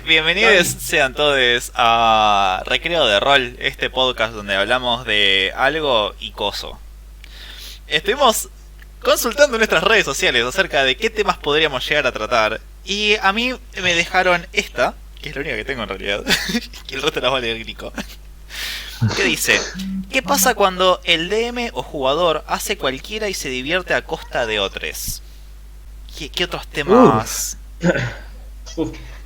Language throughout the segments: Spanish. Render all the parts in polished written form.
Bienvenidos sean todos a Recreo de Rol, este podcast donde hablamos de algo y coso. Estuvimos consultando en nuestras redes sociales acerca de qué temas podríamos llegar a tratar y a mí me dejaron esta, que es la única que tengo en realidad, y el resto la va a leer Grico. Que dice: ¿qué pasa cuando el DM o jugador hace cualquiera y se divierte a costa de otros? ¿Qué otros temas?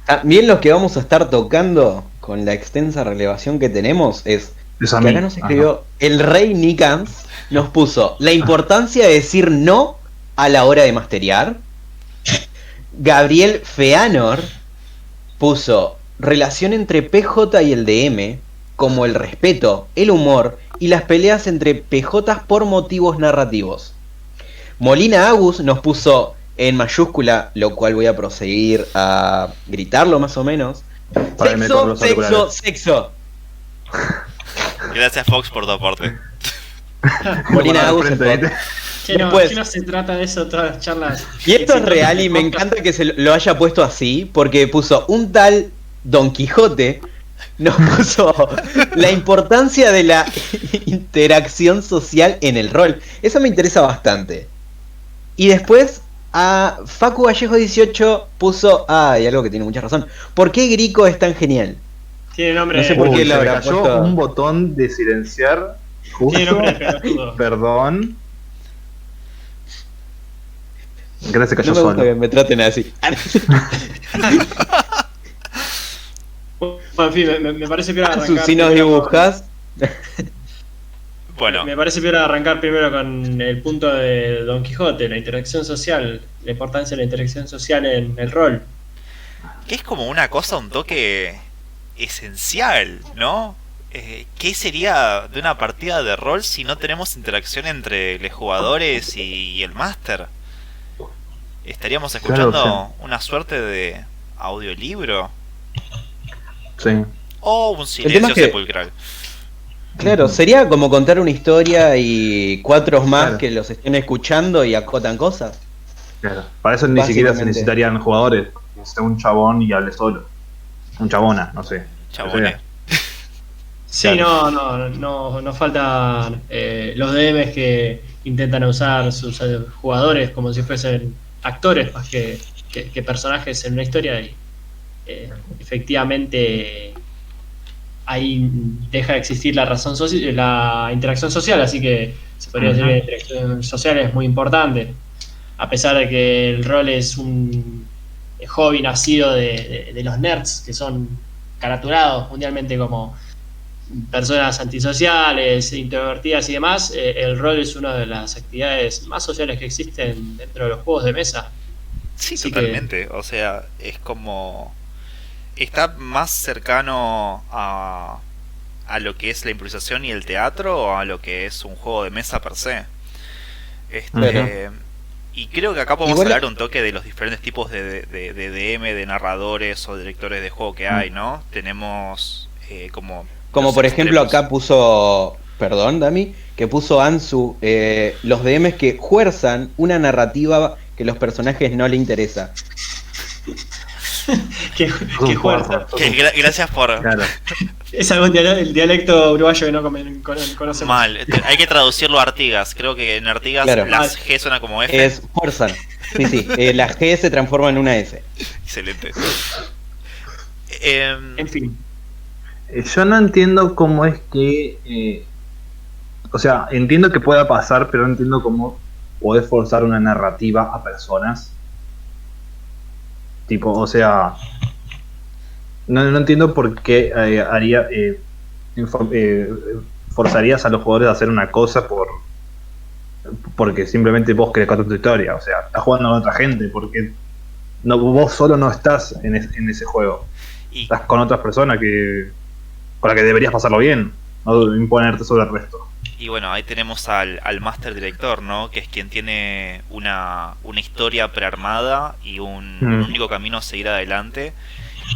También lo que vamos a estar tocando con la extensa relevación que tenemos es que acá nos escribió el rey Nikans, nos puso la importancia de decir no a la hora de masterear. Gabriel Feanor puso relación entre PJ y el DM, como el respeto, el humor y las peleas entre PJs por motivos narrativos. Molina Agus nos puso en mayúscula, lo cual voy a proseguir a gritarlo más o menos. Sexo, sexo, sexo. Gracias Fox por tu aporte. Molina Agus. Que no se trata de eso todas las charlas. Y esto es real y me encanta que se lo haya puesto así, porque puso un tal Don Quijote, nos puso la importancia de la interacción social en el rol. Eso me interesa bastante. Y después a Facu Vallejo 18 puso, y algo que tiene mucha razón, ¿por qué Grico es tan genial? Tiene nombre. No sé por qué le habrá puesto un botón de silenciar. Justo. Tiene nombre de Perdón. Gracias, cayó no me gusta solo. que me traten así. Bueno, en fin, me parece peor arrancar. Si nos dibujas. Bueno, Me parece peor arrancar primero con el punto de Don Quijote, la interacción social, la importancia de la interacción social en el rol. que es como una cosa, un toque esencial, ¿no? ¿Qué sería de una partida de rol si no tenemos interacción entre los jugadores y el máster? ¿Estaríamos escuchando una suerte de audiolibro? Sí. O un silencio sepulcral. Claro, sería como contar una historia y cuatro más que los estén escuchando y acotan cosas. Claro. Para eso ni siquiera se necesitarían jugadores. Que sea un chabón y hable solo. Un chabona, no sé. Chabone. Sí, no faltan los DMs que intentan usar sus jugadores como si fuesen actores más que personajes en una historia y efectivamente ahí deja de existir la razón la interacción social, así que se podría decir que la interacción social es muy importante, a pesar de que el rol es un hobby nacido de los nerds, que son caraturados mundialmente como personas antisociales, introvertidas y demás. El rol es una de las actividades más sociales que existen dentro de los juegos de mesa. Sí, así totalmente. O sea, es como... está más cercano a lo que es la improvisación y el teatro o a lo que es un juego de mesa per se. Y creo que acá podemos hablar un toque de los diferentes tipos de DM, de narradores o directores de juego que hay, ¿no? Tenemos como por ejemplo acá puso, perdón Dami, que puso Ansu, los DMs que fuerzan una narrativa que los personajes no le interesa. Qué fuerza. Gracias por... Claro. Es algún el dialecto uruguayo que no conocemos. Mal, hay que traducirlo a Artigas. Creo que en Artigas las G suena como F. Es fuerzan. Sí, la G se transforma en una S. Excelente. En fin. Yo no entiendo cómo es que... o sea, entiendo que pueda pasar, pero no entiendo cómo podés forzar una narrativa a personas. Tipo, o sea... No entiendo por qué forzarías a los jugadores a hacer una cosa porque simplemente vos querés contar tu historia. O sea, estás jugando con otra gente, porque vos solo no estás en ese juego. Estás con otras personas con las que deberías pasarlo bien, no imponerte sobre el resto. Y bueno, ahí tenemos al Master Director, ¿no? Que es quien tiene una historia prearmada y un único camino a seguir adelante.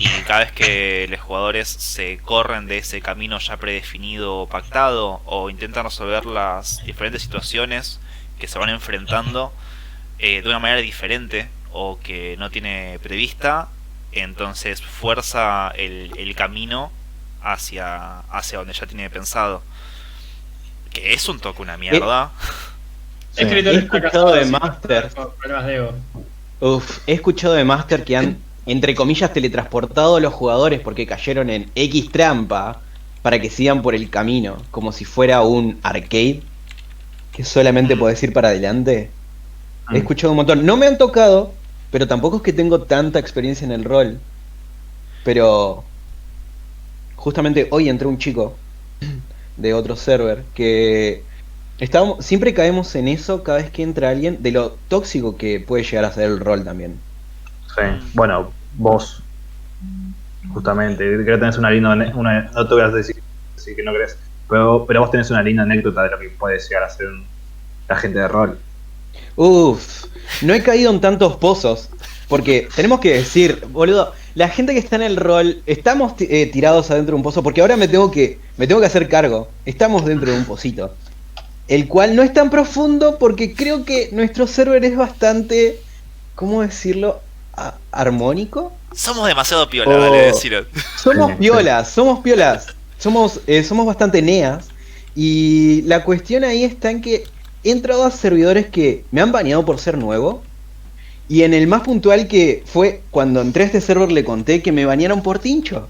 Y cada vez que los jugadores se corren de ese camino ya predefinido o pactado, o intentan resolver las diferentes situaciones que se van enfrentando de una manera diferente o que no tiene prevista, entonces fuerza el camino hacia donde ya tiene pensado. Que es un toque una mierda. Sí. Escritores He escuchado de fracasados, Master. con problemas de ego. He escuchado de Master que han, entre comillas, teletransportado a los jugadores porque cayeron en X trampa para que sigan por el camino, como si fuera un arcade que solamente podés ir para adelante. He escuchado un montón. No me han tocado, pero tampoco es que tengo tanta experiencia en el rol. Pero justamente hoy entró un chico de otro server que siempre caemos en eso cada vez que entra alguien, de lo tóxico que puede llegar a ser el rol también. Sí. Bueno, vos, justamente, creo que tenés una linda. No te voy a decir que no crees, pero vos tenés una linda anécdota de lo que puede llegar a ser la gente de rol. Uf, no he caído en tantos pozos, porque tenemos que decir, boludo, la gente que está en el rol, estamos tirados adentro de un pozo, porque ahora me tengo que hacer cargo, estamos dentro de un pocito, el cual no es tan profundo porque creo que nuestro server es bastante, ¿cómo decirlo? ¿Armónico? Somos demasiado piola, vale decirlo. Somos piolas, somos bastante neas, y la cuestión ahí está en que he entrado a servidores que me han baneado por ser nuevo. Y en el más puntual que fue cuando entré a este server le conté que me banearon por tincho.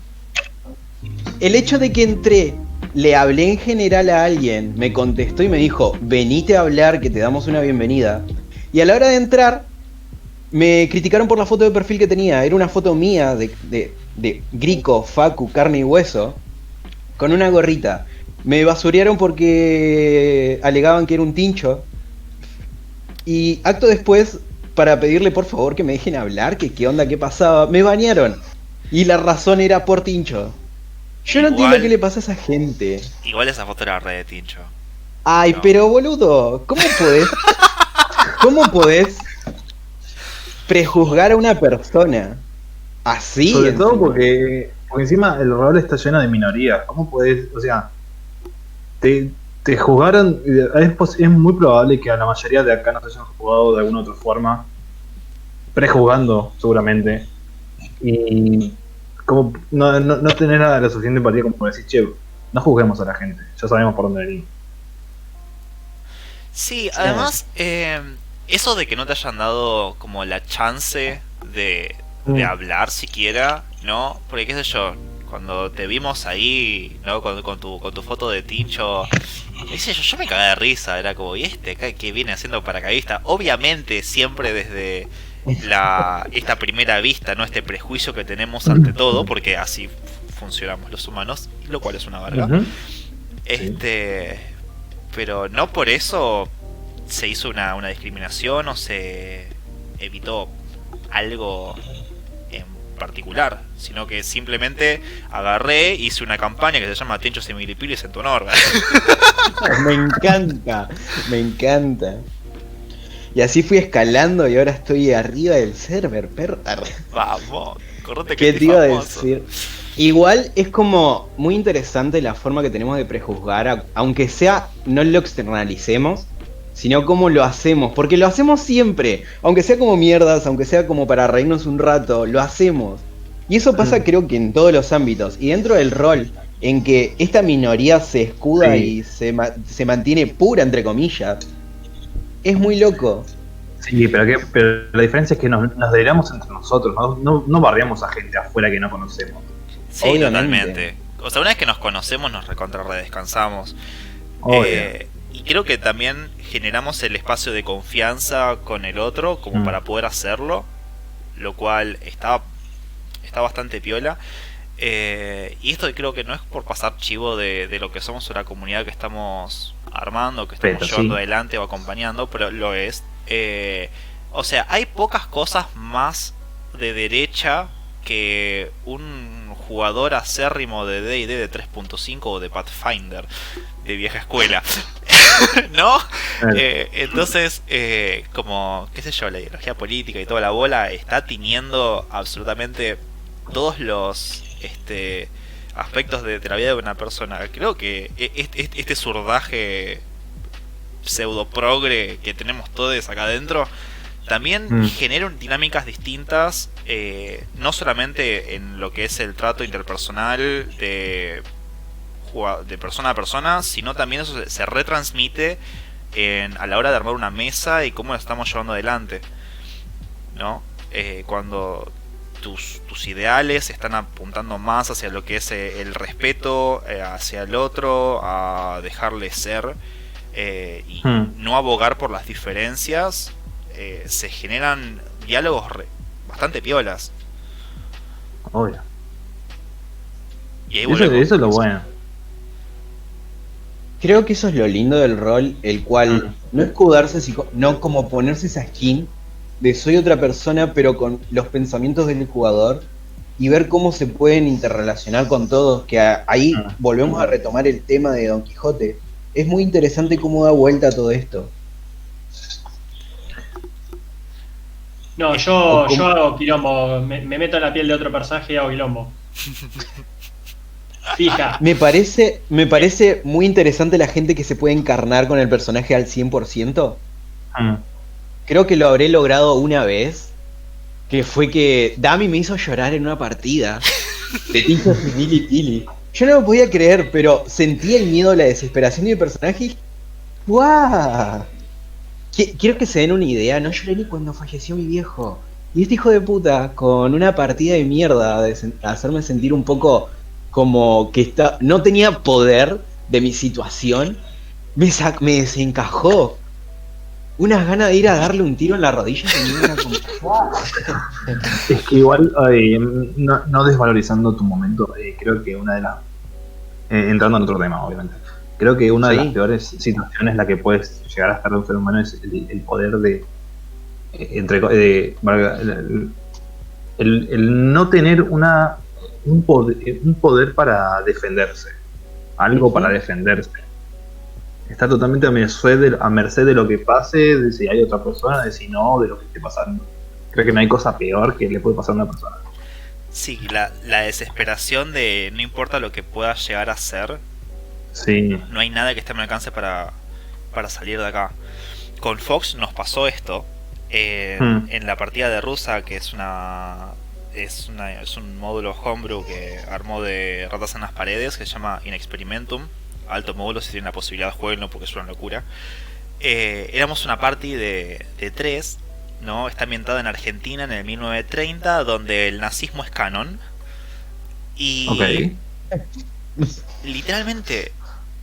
El hecho de que entré, le hablé en general a alguien, me contestó y me dijo, venite a hablar que te damos una bienvenida. Y a la hora de entrar, me criticaron por la foto de perfil que tenía. Era una foto mía de Grico, Facu, carne y hueso, con una gorrita. Me basurearon porque alegaban que era un tincho. Y acto después, para pedirle por favor que me dejen hablar, que qué onda, qué pasaba, me banearon. Y la razón era por tincho. Yo no entiendo qué le pasa a esa gente. Igual esa foto era re de tincho. Ay, no. Pero boludo, ¿cómo podés prejuzgar a una persona así? Sobre todo porque encima el rol está lleno de minorías. ¿Cómo podés, o sea, te juzgaron? Es muy probable que a la mayoría de acá nos hayan jugado de alguna otra forma, prejuzgando seguramente, y como no tener la suficiente empatía como para decir, che, no juzguemos a la gente, ya sabemos por dónde venimos. Sí, además, eso de que no te hayan dado como la chance de hablar siquiera, ¿no? Porque qué sé yo, cuando te vimos ahí, ¿no? Con tu foto de tincho, yo me cagué de risa, era como, ¿y este qué viene haciendo paracaidista? Obviamente siempre desde esta primera vista, ¿no? Este prejuicio que tenemos ante todo, porque así funcionamos los humanos, lo cual es una verga. Pero no por eso se hizo una discriminación o se evitó algo en particular, sino que simplemente agarré, hice una campaña que se llama Tinchos y Milipilis en tu honor. Me encanta. Y así fui escalando y ahora estoy arriba del server, perra. Vamos, correte ¿Qué que te iba a famoso. decir? Igual es como muy interesante la forma que tenemos de prejuzgar, aunque sea no lo externalicemos, sino cómo lo hacemos, porque lo hacemos siempre, aunque sea como mierdas, aunque sea como para reírnos un rato, lo hacemos. Y eso pasa creo que en todos los ámbitos, y dentro del rol, en que esta minoría se escuda y se mantiene pura, entre comillas, es muy loco. Sí, pero la diferencia es que nos deliramos entre nosotros, no bardeamos a gente afuera que no conocemos. Sí, Obviamente. totalmente. O sea, una vez que nos conocemos nos recontra redescansamos. Y creo que también generamos el espacio de confianza con el otro como para poder hacerlo, lo cual está bastante piola. Y esto creo que no es por pasar chivo de lo que somos una comunidad que estamos armando, que estamos llevando adelante o acompañando, pero lo es. O sea, hay pocas cosas más de derecha que un jugador acérrimo de D&D de 3.5 o de Pathfinder de vieja escuela. ¿No? Entonces, como, qué sé yo, la ideología política y toda la bola está tiñendo absolutamente todos los aspectos de la vida de una persona. Creo que este surdaje pseudo progre que tenemos todos acá adentro también genera dinámicas distintas, no solamente en lo que es el trato interpersonal de persona a persona, sino también eso se retransmite a la hora de armar una mesa y cómo la estamos llevando adelante, ¿no? Cuando tus ideales están apuntando más hacia lo que es el respeto hacia el otro, a dejarle ser, y no abogar por las diferencias, se generan diálogos bastante piolas. Obvio. Y ahí eso es lo bueno. Creo que eso es lo lindo del rol, el cual no escudarse, no como ponerse esa skin de soy otra persona, pero con los pensamientos del jugador, y ver cómo se pueden interrelacionar con todos, que ahí volvemos a retomar el tema de Don Quijote. Es muy interesante cómo da vuelta todo esto. No, yo hago quilombo, me meto en la piel de otro personaje y hago quilombo. Fija. Me parece muy interesante la gente que se puede encarnar con el personaje al 100%. Creo que lo habré logrado una vez, que fue que Dami me hizo llorar en una partida de Tears of Tilly. Yo no lo podía creer, pero sentí el miedo, la desesperación de mi personaje y ¡guau! Quiero que se den una idea, no lloré ni cuando falleció mi viejo. Y este hijo de puta, con una partida de mierda, de hacerme sentir un poco como que no tenía poder de mi situación, me desencajó. Unas ganas de ir a darle un tiro en la rodilla que me iban a Es que igual, no desvalorizando tu momento, creo que una de las... entrando en otro tema, obviamente. Creo que una de las peores situaciones en la que puedes llegar a estar de un ser humano es el poder de... el no tener un poder para defenderse. Algo para defenderse. Está totalmente a merced de lo que pase, de si hay otra persona, de si no, de lo que esté pasando. Creo que no hay cosa peor que le puede pasar a una persona. Sí, la desesperación de no importa lo que pueda llegar a ser. Sí. No hay nada que esté a mi alcance para salir de acá. Con Fox nos pasó esto en la partida de Rusa, que es un módulo homebrew que armó de ratas en las paredes, que se llama Inexperimentum. Alto módulo, si tienen la posibilidad, jueguenlo porque es una locura. Éramos una party de 3, ¿no? Está ambientada en Argentina en el 1930, donde el nazismo es canon. Y literalmente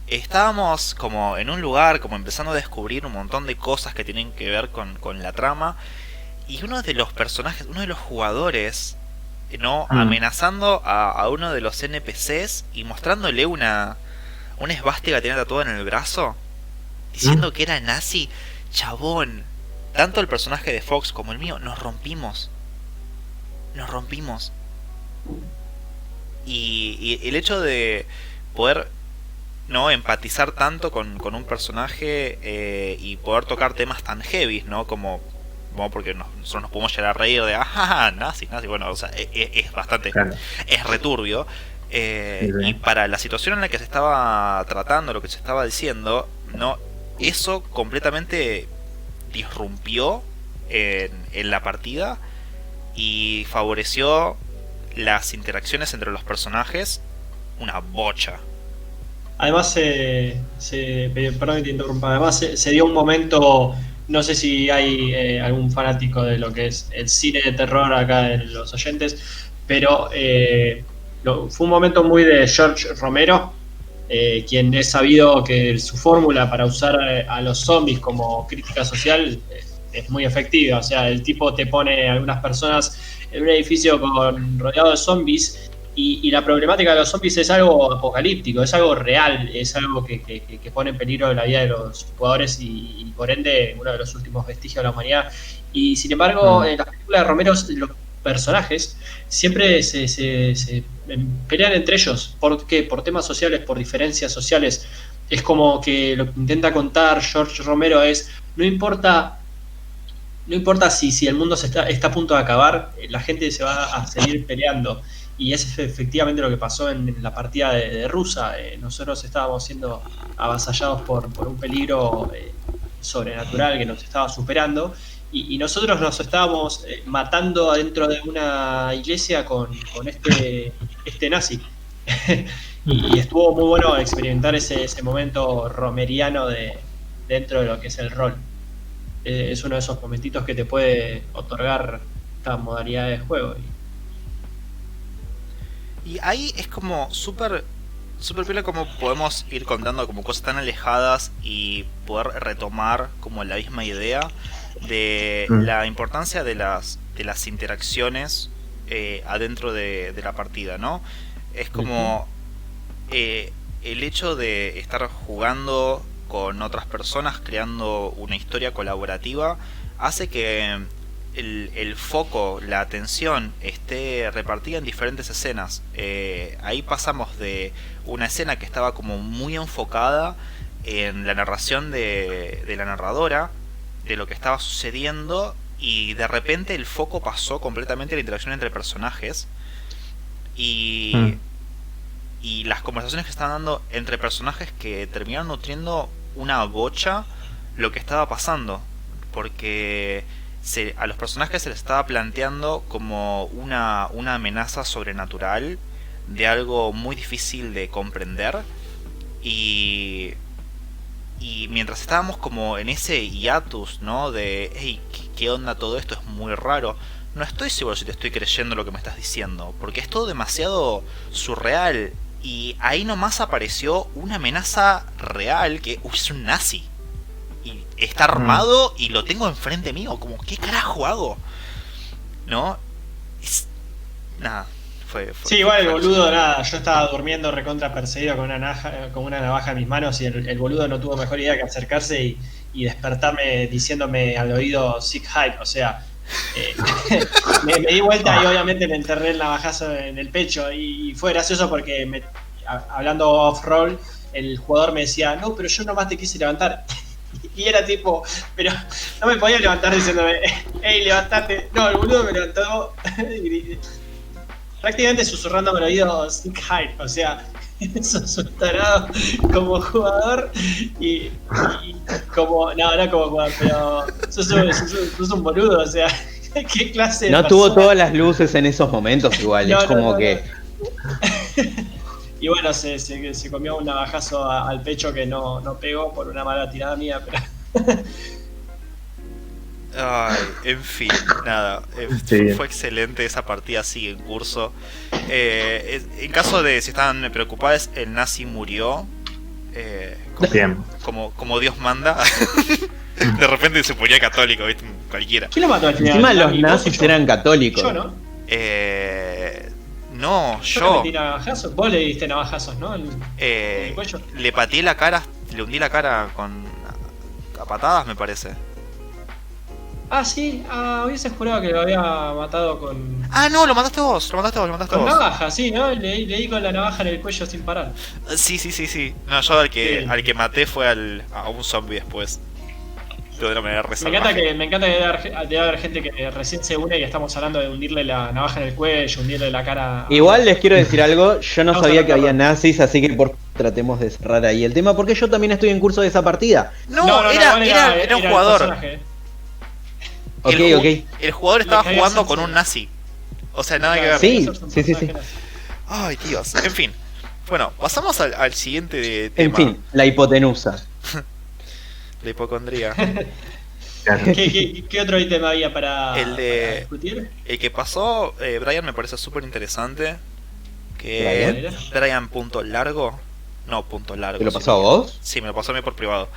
estábamos como en un lugar, como empezando a descubrir un montón de cosas que tienen que ver con la trama. Y uno de los personajes, uno de los jugadores, ¿no? Amenazando a uno de los NPCs y mostrándole una esvástica que tenía tatuada en el brazo, diciendo que era nazi. Chabón, tanto el personaje de Fox como el mío nos rompimos. Y el hecho de poder no empatizar tanto con un personaje y poder tocar temas tan heavy, ¿no? Como porque nosotros nos podemos llegar a reír de nazi, bueno, o sea, es bastante, es returbio. Y para la situación en la que se estaba tratando, lo que se estaba diciendo, no, eso completamente disrumpió en la partida y favoreció las interacciones entre los personajes una bocha. Además, perdón que te interrumpa, además se dio un momento, no sé si hay algún fanático de lo que es el cine de terror acá en los oyentes, pero fue un momento muy de George Romero, quien es sabido que su fórmula para usar a los zombies como crítica social es muy efectiva. O sea, el tipo te pone a algunas personas en un edificio rodeado de zombies y la problemática de los zombies es algo apocalíptico, es algo real, es algo que pone en peligro la vida de los jugadores y por ende uno de los últimos vestigios de la humanidad. Y sin embargo, en las películas de Romero, los personajes siempre se pelean entre ellos. ¿Por qué? Por temas sociales, por diferencias sociales. Es como que lo que intenta contar George Romero es, no importa si el mundo está a punto de acabar, la gente se va a seguir peleando. Y es efectivamente lo que pasó en la partida de Rusa. Nosotros estábamos siendo avasallados por un peligro sobrenatural que nos estaba superando. y nosotros nos estábamos matando adentro de una iglesia con este nazi. Y estuvo muy bueno experimentar ese momento romeriano dentro de lo que es el rol. Es uno de esos momentitos que te puede otorgar esta modalidad de juego. Y ahí es como súper piola como podemos ir contando como cosas tan alejadas y poder retomar como la misma idea de la importancia de las interacciones adentro de la partida, ¿no? Es como el hecho de estar jugando con otras personas, creando una historia colaborativa, hace que el foco, la atención esté repartida en diferentes escenas. Ahí pasamos de una escena que estaba como muy enfocada en la narración de la narradora, de lo que estaba sucediendo, y de repente el foco pasó completamente a la interacción entre personajes y las conversaciones que estaban dando entre personajes, que terminaron nutriendo una bocha lo que estaba pasando, porque a los personajes se les estaba planteando como una amenaza sobrenatural de algo muy difícil de comprender, y mientras estábamos como en ese hiatus, ¿no? De hey, ¿qué onda todo esto? Es muy raro. No estoy seguro si te estoy creyendo lo que me estás diciendo, porque es todo demasiado surreal. Y ahí nomás apareció una amenaza real que es un nazi. Y está armado y lo tengo enfrente mío. Como, ¿qué carajo hago? ¿No? Nada. Sí, igual el boludo, nada. Yo estaba durmiendo recontra perseguido con una navaja en mis manos, y el boludo no tuvo mejor idea que acercarse y despertarme diciéndome al oído "Sick Hide". O sea, me di vuelta y obviamente me enterré el navajazo en el pecho, y fue gracioso porque hablando off-roll, el jugador me decía, no, pero yo nomás te quise levantar. Y era tipo, pero no me podía levantar diciéndome, hey, levantate. No, el boludo me levantó prácticamente susurrándome al oído "Sick Hide". O sea, eso es un tarado como jugador y como, no como jugador, pero sos un boludo, o sea, qué clase de No persona. tuvo todas las luces en esos momentos igual, es como que... Y bueno, se comió un navajazo al pecho que no pegó por una mala tirada mía, pero... Ay, en fin, nada. Sí. Fue excelente esa partida, sigue en curso. En caso de si estaban preocupados, el nazi murió. Bien. Como Dios manda. De repente se ponía católico, ¿viste? Cualquiera. ¿Quién lo mató al final? Encima los nazis eran católicos. Yo, ¿no? No, Yo le metí navajazos. Vos le diste navajazos, ¿no? En el cuello. Le pateé la cara, le hundí la cara a patadas, me parece. Ah, sí, hubiese jurado que lo había matado con... Ah, no, lo mataste vos. Con navaja, sí, ¿no? Le di con la navaja en el cuello sin parar. Sí. No, yo al que maté fue a un zombie después. De una manera Me encanta que debe haber gente que recién se une y estamos hablando de hundirle la navaja en el cuello, hundirle la cara... Igual les quiero decir algo, yo no Vamos sabía a que había tratarlo. nazis, así que tratemos de cerrar ahí el tema, porque yo también estoy en curso de esa partida. No, era un jugador. Ok. El jugador estaba Le jugando caía con un nazi. O sea, nada que ver. Sí. Ay, Dios. En fin. Bueno, pasamos al siguiente tema. En fin, la hipotenusa. La hipocondría. ¿Qué otro ítem había para discutir? El que pasó, Brian, me parece súper interesante. Que Brian punto largo. No, punto largo. ¿Te lo pasó a vos? Sí, me lo pasó a mí por privado.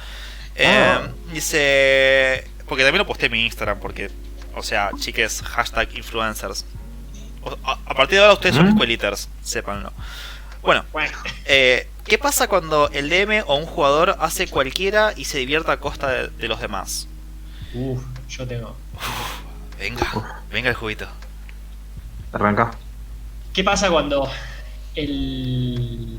Dice... Porque también lo posté en mi Instagram, porque... O sea, chiques, hashtag influencers. A partir de ahora ustedes son escueliters, sépanlo. Bueno, ¿qué pasa cuando el DM o un jugador hace cualquiera y se divierta a costa de los demás? Yo tengo. Venga el juguito. Arranca. ¿Qué pasa cuando el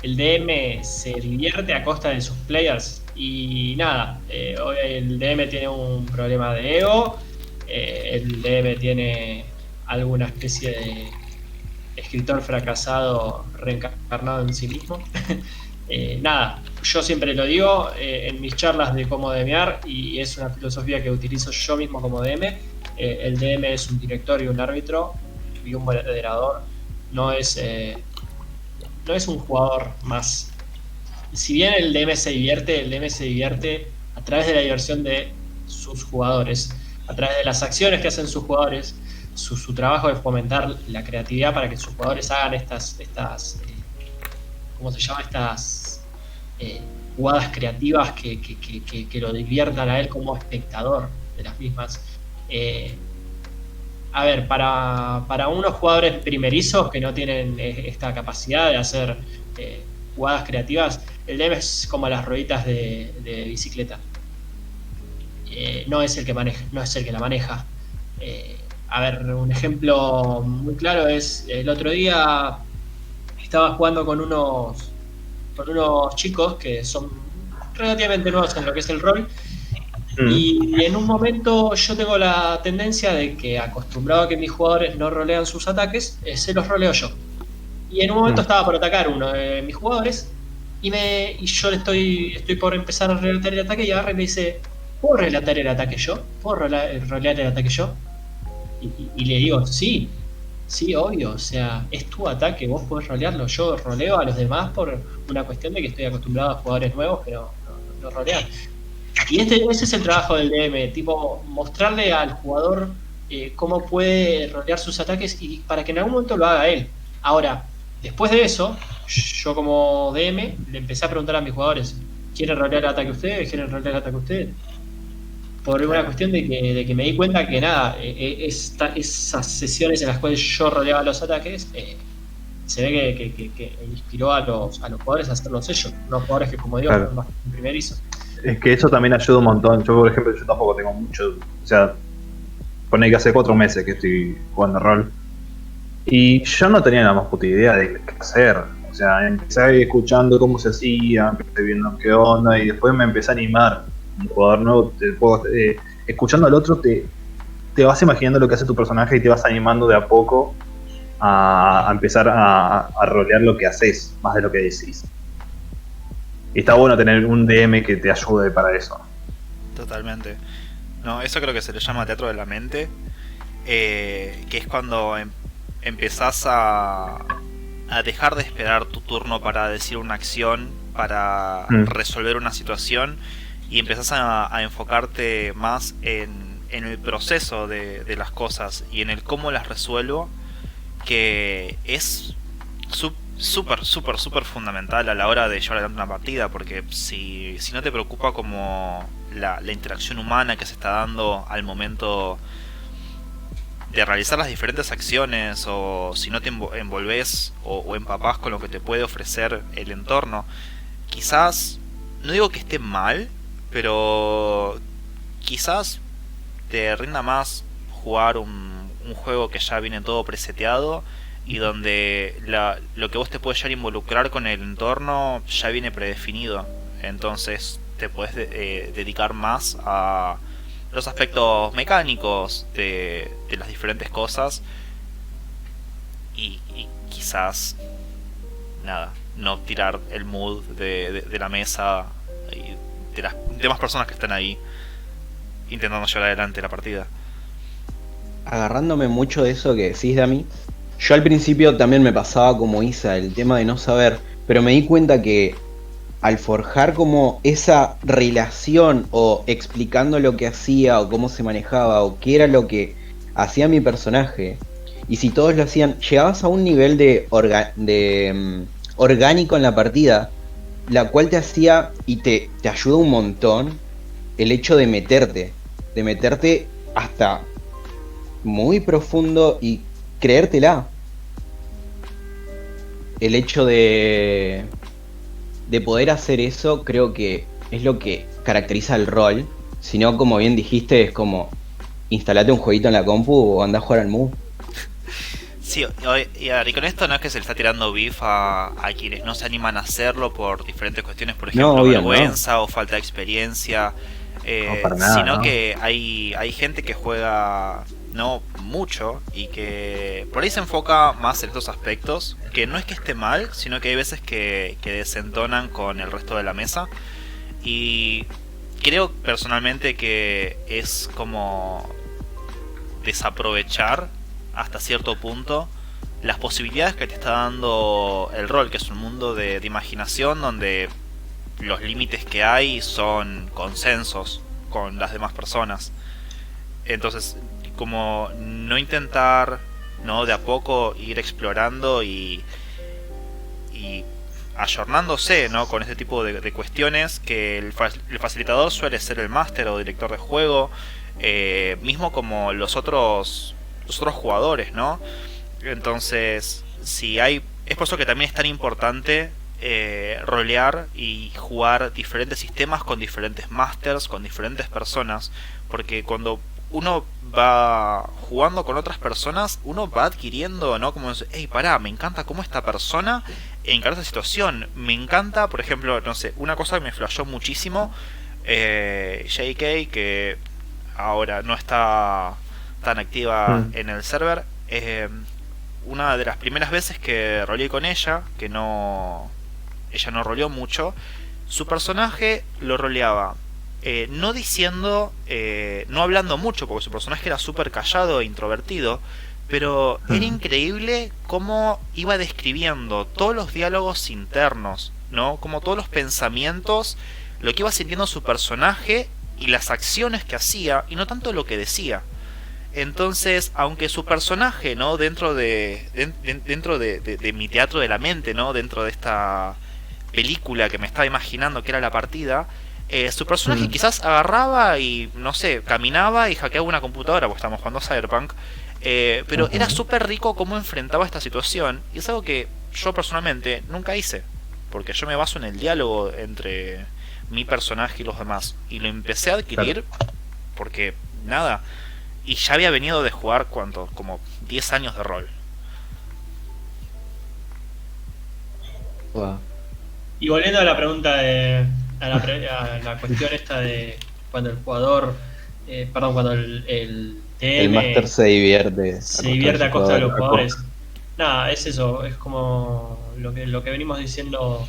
DM se divierte a costa de sus players? Y nada, hoy el DM tiene un problema de ego, el DM tiene alguna especie de escritor fracasado reencarnado en sí mismo. Nada, yo siempre lo digo en mis charlas de cómo DMear, y es una filosofía que utilizo yo mismo como DM. El DM es un director y un árbitro y un moderador, no es un jugador más. Si bien el DM se divierte a través de la diversión de sus jugadores, a través de las acciones que hacen sus jugadores. Su trabajo es fomentar la creatividad para que sus jugadores hagan estas ¿cómo se llama? Estas jugadas creativas que lo diviertan a él como espectador de las mismas. A ver, para unos jugadores primerizos que no tienen esta capacidad de hacer jugadas creativas, el DM es como las rueditas de bicicleta. No es el que la maneja. A ver, un ejemplo muy claro es el otro día estaba jugando con unos chicos que son relativamente nuevos en lo que es el rol. Y en un momento yo tengo la tendencia de que, acostumbrado a que mis jugadores no rolean sus ataques, se los roleo yo. Y en un momento estaba por atacar uno de mis jugadores y yo le estoy por empezar a relatar el ataque, y agarra y me dice: ¿puedo relatar el ataque yo? ¿Puedo rolear el ataque yo? Y le digo: sí, obvio, o sea, es tu ataque, vos podés rolearlo. Yo roleo a los demás por una cuestión de que estoy acostumbrado a jugadores nuevos que no rolean. Y ese es el trabajo del DM, tipo, mostrarle al jugador cómo puede rolear sus ataques, y para que en algún momento lo haga él. Ahora, después de eso, yo como DM le empecé a preguntar a mis jugadores: ¿quieren rolear el ataque ustedes? ¿Quieren rolear el ataque ustedes? Por una cuestión de que me di cuenta que nada, esas sesiones en las cuales yo roleaba los ataques, se ve que inspiró a los jugadores a hacerlos ellos, unos jugadores que, como digo, son más primerizos. Es que eso también ayuda un montón. Yo, por ejemplo, yo tampoco tengo mucho, o sea, pone que hace 4 meses que estoy jugando rol y yo no tenía la más puta idea de qué hacer. O sea, empecé escuchando cómo se hacía, empecé viendo qué onda, y después me empecé a animar. Un jugador nuevo, escuchando al otro te vas imaginando lo que hace tu personaje y te vas animando de a poco a empezar a rolear lo que haces, más de lo que decís. Y está bueno tener un DM que te ayude para eso. Totalmente. No, eso creo que se le llama teatro de la mente, que es cuando empezás a dejar de esperar tu turno para decir una acción, para resolver una situación, y empezás a enfocarte más en el proceso de las cosas y en el cómo las resuelvo, que es súper fundamental a la hora de llevar adelante una partida, porque si no te preocupa como la interacción humana que se está dando al momento de realizar las diferentes acciones, o si no te envolves o empapás con lo que te puede ofrecer el entorno, quizás, no digo que esté mal, pero quizás te rinda más jugar un juego que ya viene todo preseteado y donde lo que vos te puedes llegar a involucrar con el entorno ya viene predefinido. Entonces te puedes dedicar más a los aspectos mecánicos de las diferentes cosas, y quizás nada, no tirar el mood de la mesa y de las demás personas que están ahí intentando llevar adelante la partida. Agarrándome mucho de eso que decís, Dami, yo al principio también me pasaba como Isa, el tema de no saber, pero me di cuenta que al forjar como esa relación, o explicando lo que hacía o cómo se manejaba o qué era lo que hacía mi personaje, y si todos lo hacían, llegabas a un nivel de orgánico en la partida, la cual te hacía y te ayuda un montón el hecho de meterte hasta muy profundo y creértela. El hecho de poder hacer eso creo que es lo que caracteriza el rol. Si no, como bien dijiste, es como instalate un jueguito en la compu o andá a jugar al Move. Sí, y con esto no es que se le está tirando beef a quienes no se animan a hacerlo por diferentes cuestiones, por ejemplo, vergüenza o falta de experiencia, no, para nada, sino no. que hay gente que juega no mucho y que por ahí se enfoca más en estos aspectos, que no es que esté mal, sino que hay veces que desentonan con el resto de la mesa. Y creo personalmente que es como desaprovechar hasta cierto punto las posibilidades que te está dando el rol, que es un mundo de imaginación donde los límites que hay son consensos con las demás personas. Entonces, como no intentar, ¿no?, de a poco ir explorando y ayornándose, ¿no?, con este tipo de cuestiones, que el facilitador suele ser el máster o director de juego, mismo como los otros jugadores, ¿no? Entonces, si hay, es por eso que también es tan importante rolear y jugar diferentes sistemas con diferentes masters, con diferentes personas, porque cuando uno va jugando con otras personas, uno va adquiriendo, ¿no?, como, hey, pará, me encanta cómo esta persona encaró esta situación, me encanta, por ejemplo, no sé, una cosa que me flashó muchísimo, JK, que ahora no está tan activa en el server, una de las primeras veces que roleé con ella, que ella no roleó mucho, su personaje lo roleaba no diciendo, no hablando mucho, porque su personaje era súper callado e introvertido, pero era increíble cómo iba describiendo todos los diálogos internos, ¿no? Como todos los pensamientos, lo que iba sintiendo su personaje y las acciones que hacía, y no tanto lo que decía. Entonces, aunque su personaje, ¿no?, dentro de mi teatro de la mente, ¿no?, dentro de esta película que me estaba imaginando que era la partida, su personaje quizás agarraba y, no sé, caminaba y hackeaba una computadora, porque estamos jugando Cyberpunk, pero era súper rico cómo enfrentaba esta situación, y es algo que yo personalmente nunca hice, porque yo me baso en el diálogo entre mi personaje y los demás, y lo empecé a adquirir porque, nada, y ya había venido de jugar, ¿cuánto? Como 10 años de rol. Wow. Y volviendo a la pregunta a la cuestión esta de cuando el jugador, cuando el El DM máster se divierte a costa de los jugadores. Nada, es eso, es como lo que venimos diciendo,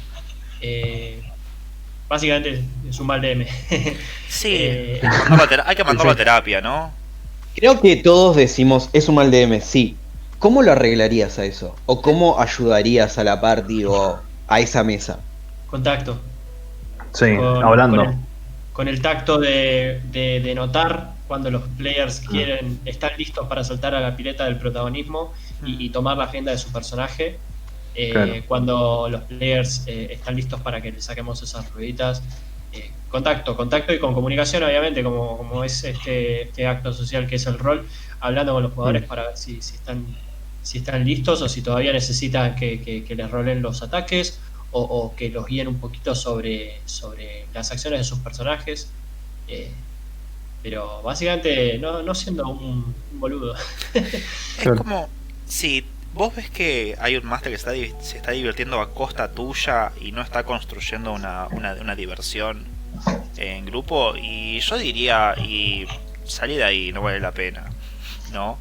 básicamente es un mal DM. Sí, hay que mandarlo a terapia, ¿no? Creo que todos decimos, es un mal DM, sí. ¿Cómo lo arreglarías a eso? ¿O cómo ayudarías a la party o a esa mesa? Contacto. Sí, hablando. Con el tacto de notar cuando los players están listos para saltar a la pileta del protagonismo y tomar la agenda de su personaje. Claro. Cuando los players están listos para que le saquemos esas rueditas. Contacto y con comunicación, obviamente, como es este acto social que es el rol, hablando con los jugadores para ver si están listos o si todavía necesitan que les rolen los ataques o que los guíen un poquito sobre las acciones de sus personajes, pero básicamente no siendo un boludo. Es como si vos ves que hay un máster que se está divirtiendo a costa tuya y no está construyendo una diversión en grupo, y yo diría, y salir de ahí no vale la pena, ¿no?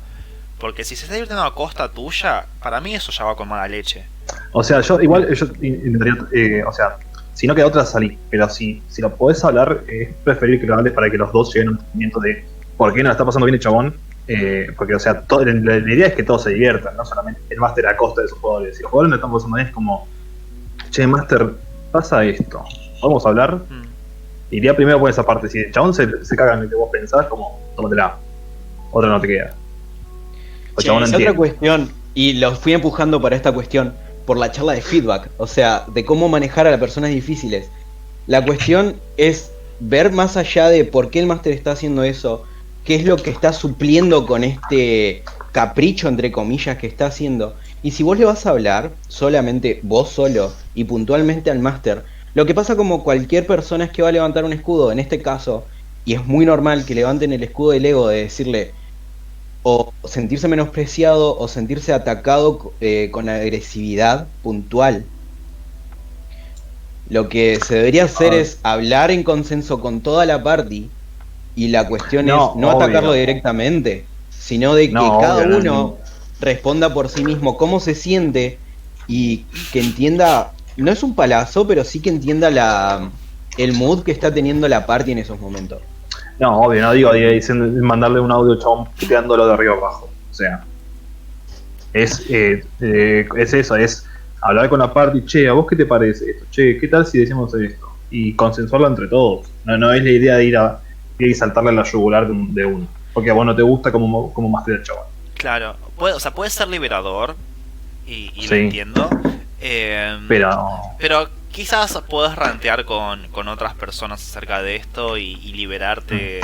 Porque si se está divirtiendo a costa tuya, para mí eso ya va con mala leche. O sea, yo intentaría, o sea, si no queda otra salir, pero si lo podés hablar, es preferir que lo hables para que los dos lleguen a un entendimiento de por qué no está pasando bien el chabón, porque, o sea, la idea es que todos se diviertan, no solamente el máster a costa de sus jugadores. Si los jugadores no están pasando bien, es como, che, máster, pasa esto, ¿podemos hablar? Iría primero por esa parte. Si el chabón se caga en lo que vos pensás, como, tómatela. Otra no te queda. O Che, chabón no es entiende. otra cuestión, y los fui empujando para esta cuestión, por la charla de feedback, o sea, de cómo manejar a las personas difíciles. La cuestión es ver más allá de por qué el máster está haciendo eso, qué es lo que está supliendo con este capricho, entre comillas, que está haciendo. Y si vos le vas a hablar, solamente vos solo, y puntualmente al máster, lo que pasa como cualquier persona es que va a levantar un escudo, en este caso, y es muy normal que levanten el escudo del ego de decirle, o sentirse menospreciado, o sentirse atacado con agresividad puntual. Lo que se debería hacer es hablar en consenso con toda la party, y la cuestión es no obvio. atacarlo directamente, sino de que No, cada obvio, uno responda por sí mismo cómo se siente y que entienda, no es un palazo, pero sí que entienda el mood que está teniendo la party en esos momentos. No, obvio, no digo mandarle un audio al chabón puteándolo de arriba abajo. O sea, es eso, es hablar con la party, che, ¿a vos qué te parece esto? Che, ¿qué tal si decimos esto? Y consensuarlo entre todos. No es la idea de ir y saltarle a la yugular de uno. Porque a vos no te gusta como más el chabón. Claro, puede ser liberador, y lo Sí. entiendo. Pero Pero quizás puedes rantear con otras personas acerca de esto y liberarte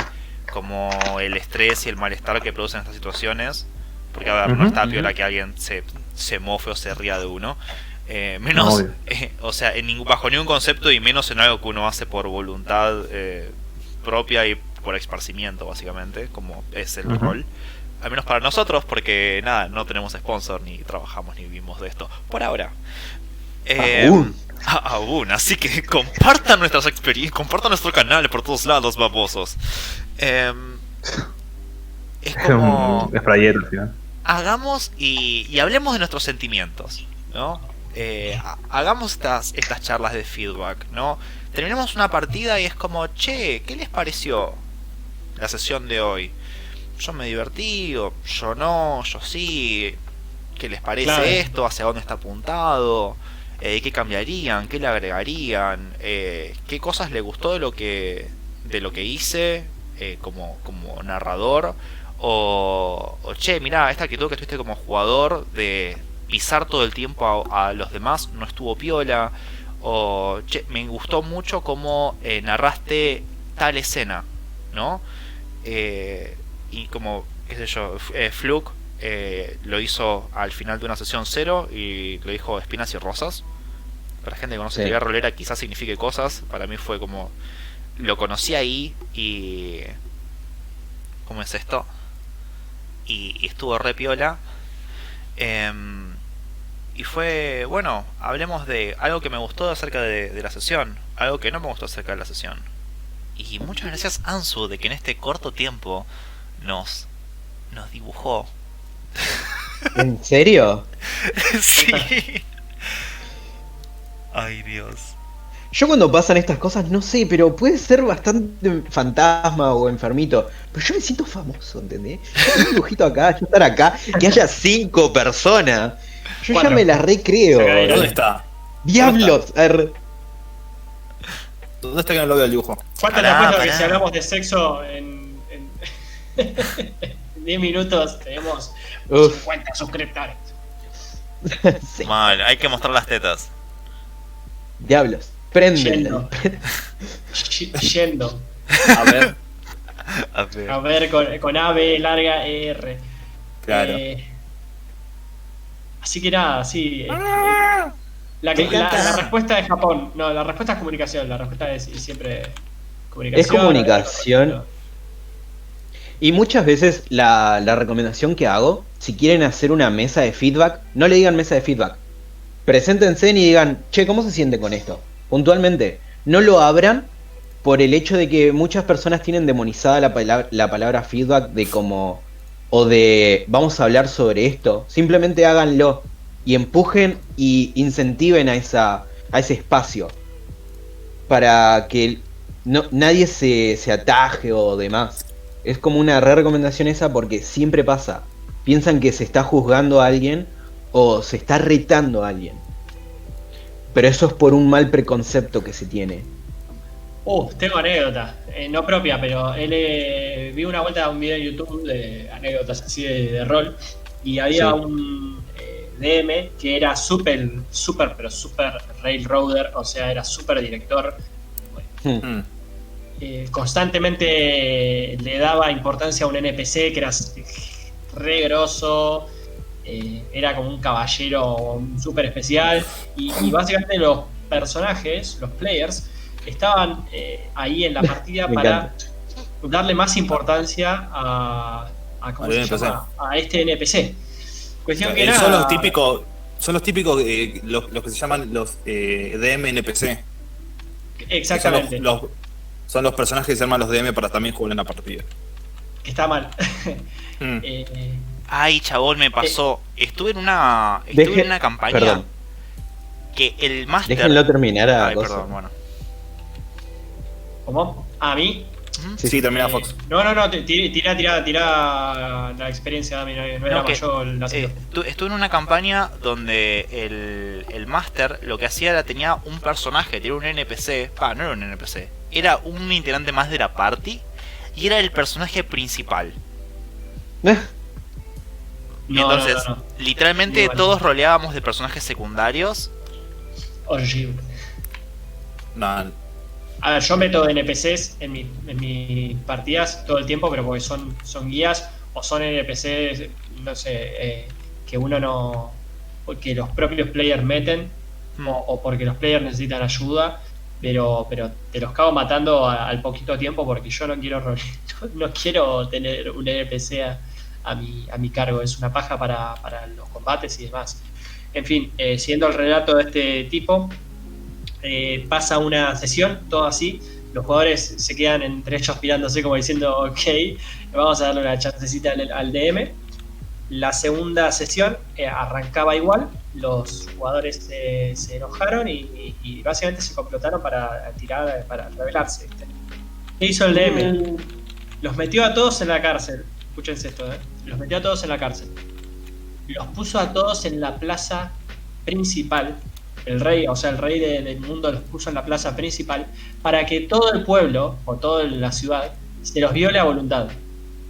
como el estrés y el malestar que producen estas situaciones. Porque a ver, no está piola que alguien se mofe o se ría de uno. Menos, Obvio. o sea, bajo ningún concepto, y menos en algo que uno hace por voluntad propia y por esparcimiento, básicamente, como es el rol. Al menos para nosotros, porque nada, no tenemos sponsor, ni trabajamos, ni vivimos de esto. Por ahora. Aún, así que compartan nuestras experiencias, compartan nuestro canal por todos lados, babosos. Es como... es sprayero al final. Hagamos y hablemos de nuestros sentimientos, ¿no? Hagamos estas charlas de feedback, ¿no? Terminamos una partida y es como, che, ¿qué les pareció la sesión de hoy? Yo me divertí, o yo no, yo sí. ¿Qué les parece Claro. esto? ¿Hacia dónde está apuntado? ¿Qué cambiarían? ¿Qué le agregarían? ¿Qué cosas le gustó de lo que hice como narrador? O che, mirá, esta actitud que tuviste como jugador de pisar todo el tiempo a los demás no estuvo piola. O che, me gustó mucho cómo narraste tal escena, ¿no? Y como, qué sé yo, Fluke lo hizo al final de una sesión 0 y lo dijo espinas y rosas. Para la gente que conoce Sí. teoría rolera quizás signifique cosas. Para mí fue como, lo conocí ahí y... ¿cómo es esto? Y estuvo re piola. Y fue, bueno, hablemos de algo que me gustó acerca de la sesión, algo que no me gustó acerca de la sesión. Y muchas gracias, Ansu, de que en este corto tiempo nos dibujó. ¿En serio? Sí. Ay, Dios. Yo cuando pasan estas cosas, no sé, pero puede ser bastante fantasma o enfermito. Pero yo me siento famoso, ¿entendés? Yo un dibujito acá, yo estar acá, que haya 5 personas. Yo 4. ya me las recreo. Se cae, ¿Dónde está? ¡Diablos! A ver, ¿Dónde está que no lo veo el dibujo? ¿Cuánto le Pará, apuesto que pará. si hablamos de sexo en 10 minutos tenemos Uf. 50 suscriptores? sí. Mal, hay que mostrar las tetas. Diablos. Prenden. Yendo. Yendo. A ver, A ver. A ver, con A, B, larga, R. claro. Así que nada, sí. La respuesta es Japón. No, la respuesta es comunicación. La respuesta es siempre comunicación. Es comunicación. Y muchas veces la recomendación que hago, si quieren hacer una mesa de feedback, no le digan mesa de feedback. Preséntense y digan, che, ¿cómo se siente con esto? Puntualmente, no lo abran por el hecho de que muchas personas tienen demonizada la palabra feedback de como, o de vamos a hablar sobre esto. Simplemente háganlo y empujen y incentiven a ese espacio para que nadie se ataje o demás. Es como una re recomendación esa porque siempre pasa. Piensan que se está juzgando a alguien o se está retando a alguien. Pero eso es por un mal preconcepto que se tiene. Tengo anécdota. No propia, pero vi una vuelta a un video de YouTube de anécdotas así de rol. Y había Sí. un DM que era súper railroader, o sea, era súper director. Mm. Constantemente le daba importancia a un NPC que era re grosso, era como un caballero súper especial y básicamente los personajes, los players, estaban ahí en la partida Me para darle más importancia a ¿cómo Al se NPC. llama? A este NPC. Cuestión que Son era... los típicos, los que se llaman los DM NPC. Exactamente. Son los personajes que se llaman los DM para también jugar en la partida. que está mal. Mm. Ay, chabón, me pasó. Estuve en una campaña Perdón, que el máster... déjenlo terminar a Ay, cosa. perdón, bueno. ¿Cómo? ¿A mí? Ujú. Sí, termina Fox. No, tira la experiencia, Dami, no era No, que, mayor el nacimiento. estuve en una campaña donde el máster lo que hacía era tenía un personaje, tenía un NPC, no era un NPC, era un integrante más de la party y era el personaje principal. Entonces, literalmente Igual. todos roleábamos de personajes secundarios. Horrible. No, A ver, yo meto NPCs en mis partidas todo el tiempo, pero porque son guías o son NPCs, no sé, que uno no. Que los propios players meten o porque los players necesitan ayuda, pero te los cago matando al poquito tiempo porque yo no quiero no quiero tener un NPC a mi cargo, es una paja para los combates y demás. En fin, siguiendo el relato de este tipo. Pasa una sesión, todo así, los jugadores se quedan entre ellos mirándose como diciendo ok, vamos a darle una chancecita al DM. La segunda sesión arrancaba igual, los jugadores se enojaron y básicamente se complotaron para tirar, para rebelarse, ¿viste? ¿Qué hizo el DM? Los metió a todos en la cárcel, escúchense esto, los metió a todos en la cárcel, los puso a todos en la plaza principal. El rey del mundo los puso en la plaza principal para que todo el pueblo o toda la ciudad se los viole a voluntad.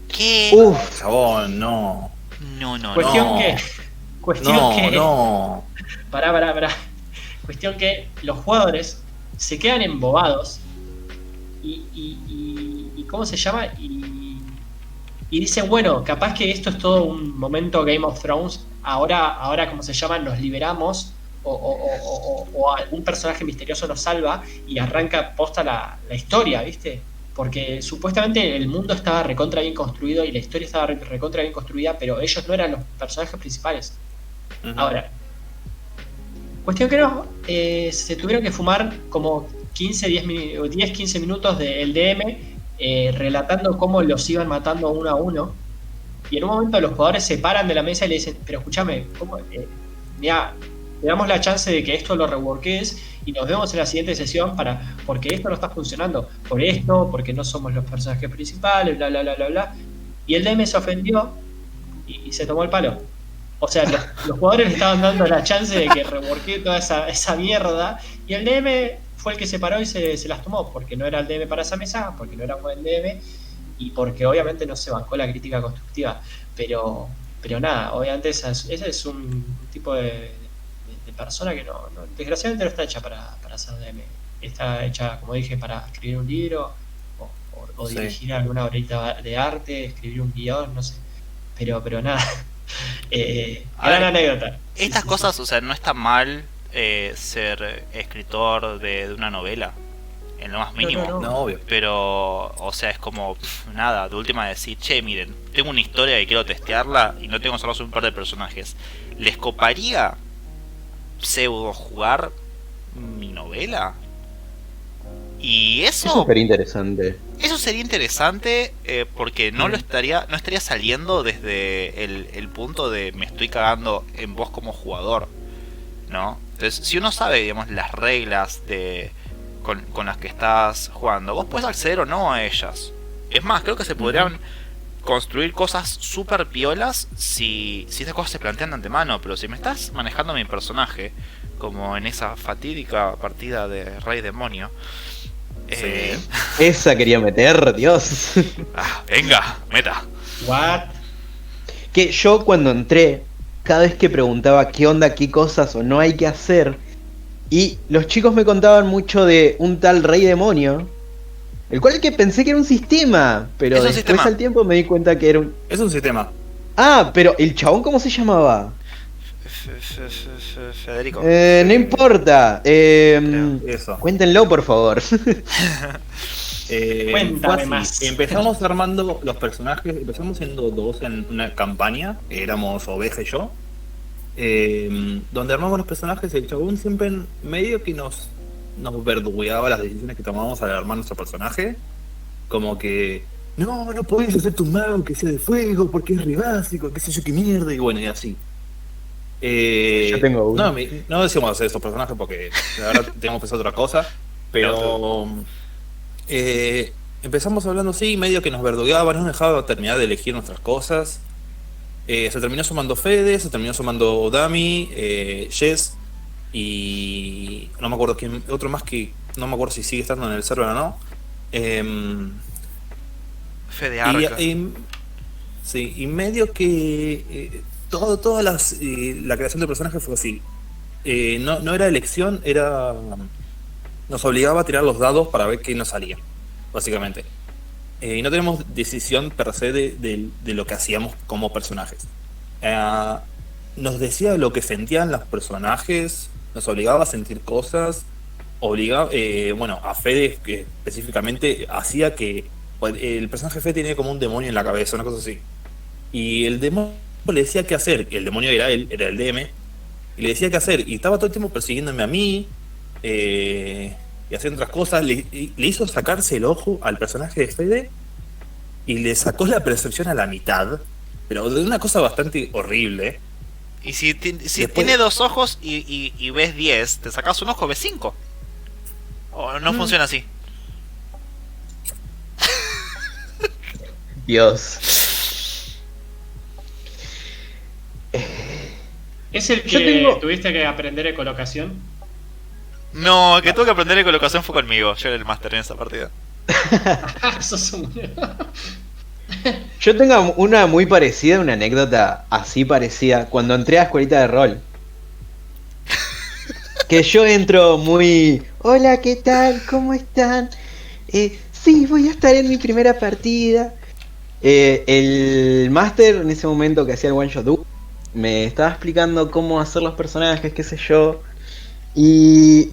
¿Qué? chabón, no. No. Cuestión que No. Pará. Cuestión que los jugadores se quedan embobados y ¿cómo se llama? Y dicen, bueno, capaz que esto es todo un momento Game of Thrones. Ahora ¿cómo se llama? Nos liberamos. O algún personaje misterioso nos salva y arranca posta la historia, ¿viste? Porque supuestamente el mundo estaba recontra bien construido y la historia estaba recontra bien construida, pero ellos no eran los personajes principales. Uh-huh. Ahora, cuestión que no, se tuvieron que fumar como 10-15 minutos del DM relatando cómo los iban matando uno a uno, y en un momento los jugadores se paran de la mesa y le dicen, pero escúchame, ¿cómo? Mirá, le damos la chance de que esto lo reworques y nos vemos en la siguiente sesión porque esto no está funcionando. Por esto, porque no somos los personajes principales, bla, bla, bla, bla, bla. Y el DM se ofendió y se tomó el palo. O sea, los jugadores le estaban dando la chance de que reworque toda esa mierda y el DM fue el que se paró y se las tomó porque no era el DM para esa mesa, porque no era un buen DM y porque obviamente no se bancó la crítica constructiva. Pero nada, obviamente ese es un tipo de persona que no, desgraciadamente no está hecha para hacer DM. Está hecha, como dije, para escribir un libro o Sí. dirigir alguna obrita de arte, escribir un guión, no sé. Pero nada. Gran anécdota. Estas Sí. cosas, o sea, no está mal ser escritor de una novela, en lo más mínimo. No. No, obvio. Pero, o sea, es como nada, de última decir, che, miren, tengo una historia que quiero testearla y no tengo solo un par de personajes. ¿Les coparía pseudo jugar mi novela? Y Eso es súper interesante. eso sería interesante porque no estaría saliendo desde el punto de me estoy cagando en vos como jugador, ¿no? Entonces, si uno sabe, digamos, las reglas con las que estás jugando, vos puedes acceder o no a ellas. Es más, creo que se podrían construir cosas súper piolas si estas cosas se plantean de antemano. Pero si me estás manejando mi personaje, como en esa fatídica partida de Rey Demonio, Esa quería meter, Dios. venga, meta. What? Que yo cuando entré, cada vez que preguntaba qué onda, qué cosas o no hay que hacer, y los chicos me contaban mucho de un tal Rey Demonio, el cual que pensé que era un sistema, pero Es un después sistema. al tiempo me di cuenta que era un... Es un sistema. Ah, pero ¿el chabón cómo se llamaba? Federico. No importa. Eso. Cuéntenlo, por favor. Cuéntame fue así. más. Empezamos armando los personajes. Empezamos siendo dos en una campaña. Éramos Oveja y yo. Donde armamos los personajes. El chabón siempre medio que nos verdugueaba las decisiones que tomábamos al armar nuestro personaje. Como que no podés hacer tu mago que sea de fuego porque es re básico, qué sé yo qué mierda, y bueno, y así. Yo tengo uno. No decíamos hacer estos personajes porque la verdad teníamos pensado otra cosa, pero empezamos hablando así, medio que nos verdugueaba, no nos dejaba terminar de elegir nuestras cosas. Se terminó sumando Fede, se terminó sumando Dami, Jess y no me acuerdo quién, otro más que no me acuerdo si sigue estando en el server o no. Fede Arca. Sí, y medio que todas la creación de personajes fue así. No era elección, nos obligaba a tirar los dados para ver qué nos salía, básicamente. Y no tenemos decisión per se de lo que hacíamos como personajes. Nos decía lo que sentían los personajes, nos obligaba a sentir cosas, a Fede que específicamente hacía que el personaje de Fede tenía como un demonio en la cabeza, una cosa así. Y el demonio le decía qué hacer, el demonio era él, era el DM, y le decía qué hacer, y estaba todo el tiempo persiguiéndome a mí, y haciendo otras cosas. Le hizo sacarse el ojo al personaje de Fede y le sacó la percepción a la mitad, pero de una cosa bastante horrible. Y si Después- tiene 2 ojos y ves 10, te sacas un ojo, ves 5. O no funciona así. Dios. ¿Es el que Yo tengo- tuviste que aprender de colocación? No, el que tuvo que aprender de colocación fue conmigo. Yo era el máster en esa partida. Sos un... Yo tengo una muy parecida, una anécdota así parecida, cuando entré a escuelita de rol. Que yo entro muy... Hola, ¿qué tal? ¿Cómo están? Sí, voy a estar en mi primera partida. El máster en ese momento que hacía el One Shot Do me estaba explicando cómo hacer los personajes, qué sé yo. Y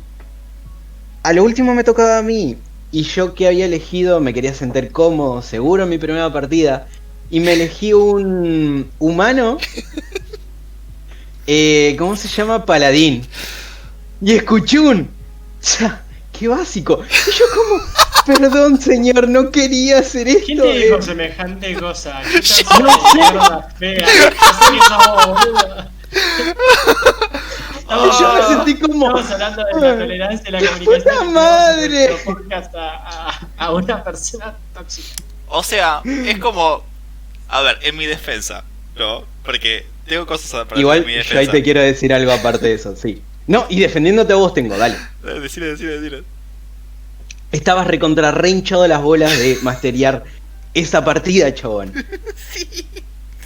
a lo último me tocaba a mí. Y yo que había elegido, me quería sentir cómodo, seguro en mi primera partida. Y me elegí un humano. ¿Cómo se llama? Paladín. Y escuché un... ¡Cha! ¡Qué básico! Y yo como... Perdón, señor, no quería hacer esto. ¿Quién te dijo semejante cosa? ¿Qué Yo tal no sé. mierda fea? Yo sé que sos boludo. Yo me sentí como... Estamos hablando de la tolerancia y la comunicación. ¡Puta madre! A una persona tóxica. O sea, es como... A ver, en mi defensa, ¿no? Porque tengo cosas para Igual, decir en mi yo ahí defensa. te quiero decir algo aparte de eso, sí. No, y defendiéndote a vos tengo, dale. Decile. Estabas re hinchado las bolas de masterear esa partida, chabón.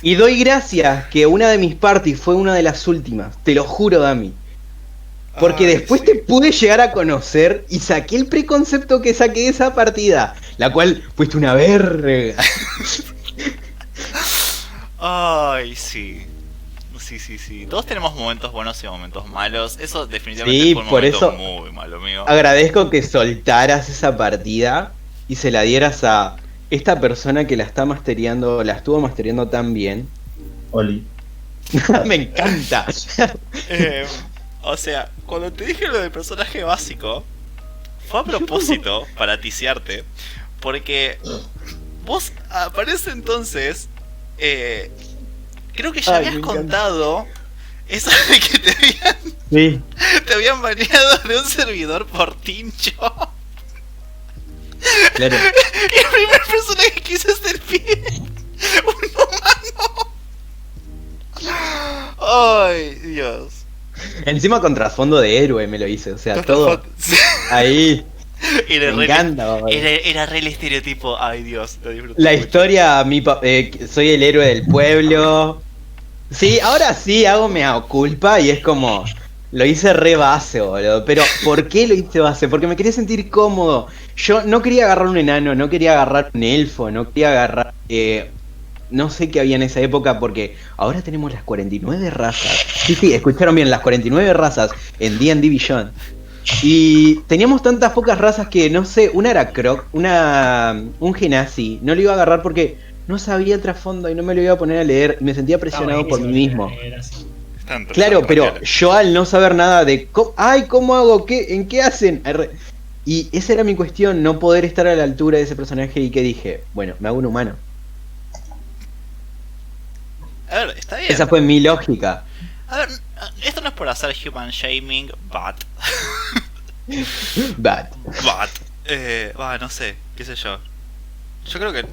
Y doy gracias que una de mis parties fue una de las últimas, te lo juro, Dami. Porque Ay, después sí. te pude llegar a conocer y saqué el preconcepto que saqué de esa partida, la cual fuiste una verga. Ay, sí. Sí. Todos tenemos momentos buenos y momentos malos. Eso definitivamente Sí, fue un por momento eso- muy malo, amigo. Agradezco que soltaras esa partida y se la dieras a esta persona que la está mastereando, la estuvo mastereando tan bien. Oli. Me encanta. O sea, cuando te dije lo del personaje básico, fue a propósito para ticiarte, porque vos aparece entonces, creo que ya Ay, habías me encanta. contado eso de que Sí. te habían baneado de un servidor por tincho. Claro. Y el primer personaje que hice es el pie, un humano. Ay, Dios. Encima con trasfondo de héroe me lo hice, o sea, todo ahí. Era Me re, encanta, boludo. era re el estereotipo. Ay, Dios, lo disfruté La mucho. historia, soy el héroe del pueblo. Sí, ahora sí hago mea culpa y es como, lo hice re base, boludo. Pero, ¿por qué lo hice base? Porque me quería sentir cómodo. Yo no quería agarrar un enano, no quería agarrar un elfo, no quería agarrar... no sé qué había en esa época porque ahora tenemos las 49 razas. Sí, escucharon bien, las 49 razas en D&D Beyond. Y teníamos tantas pocas razas que, no sé, una era Croc, un Genasi, no lo iba a agarrar porque no sabía el trasfondo y no me lo iba a poner a leer y me sentía presionado por mí mismo. Están Claro, pero tranquilos. yo al no saber nada de... ¿Cómo hago? ¿En qué hacen? Y esa era mi cuestión, no poder estar a la altura de ese personaje. Y que dije, bueno, me hago un humano. A ver, está bien. Esa fue mi lógica. A ver, esto no es por hacer human shaming, but... Bad. No sé, qué sé yo. Yo creo que...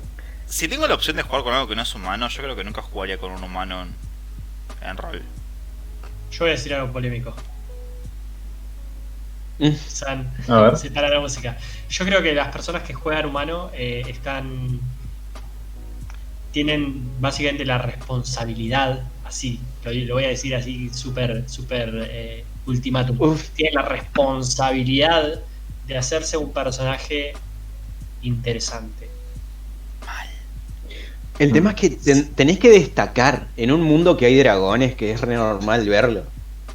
Si tengo la opción de jugar con algo que no es humano, yo creo que nunca jugaría con un humano en rol. Yo voy a decir algo polémico. San, A ver. se para la música. Yo creo que las personas que juegan humano tienen básicamente la responsabilidad, así, lo voy a decir así, súper ultimátum. Tienen la responsabilidad de hacerse un personaje interesante. El tema es que tenés que destacar en un mundo que hay dragones, que es re normal verlo.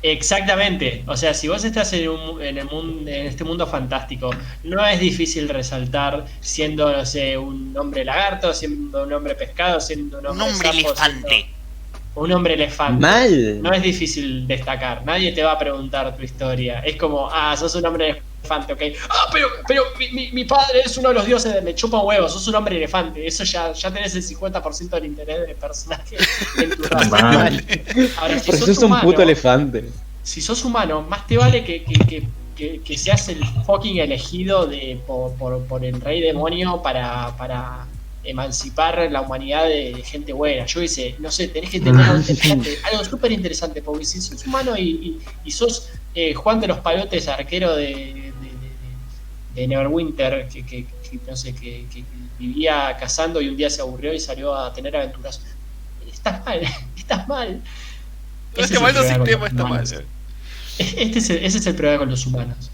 Exactamente, o sea, si vos estás en este mundo fantástico, no es difícil resaltar siendo, no sé, un hombre lagarto, siendo un hombre pescado, siendo un hombre sapo, elefante. Un hombre elefante. Mal. No es difícil destacar, nadie te va a preguntar tu historia. Es como, sos un hombre elefante, ok. Pero mi padre es uno de los dioses de me chupa un huevo, sos un hombre elefante. Eso ya tenés el 50% del interés del personaje en tu raza. Ahora, si Porque sos sos un humano, puto elefante. si sos humano, más te vale que seas el fucking elegido por el rey demonio para emancipar la humanidad de gente buena. Yo dice, no sé, tenés que tener algo súper interesante, porque si sos humano y sos Juan de los Palotes, arquero de Neverwinter, que no sé, que vivía cazando y un día se aburrió y salió a tener aventuras. Estás mal. Este mal sistema está mal. Ese es el problema con los humanos.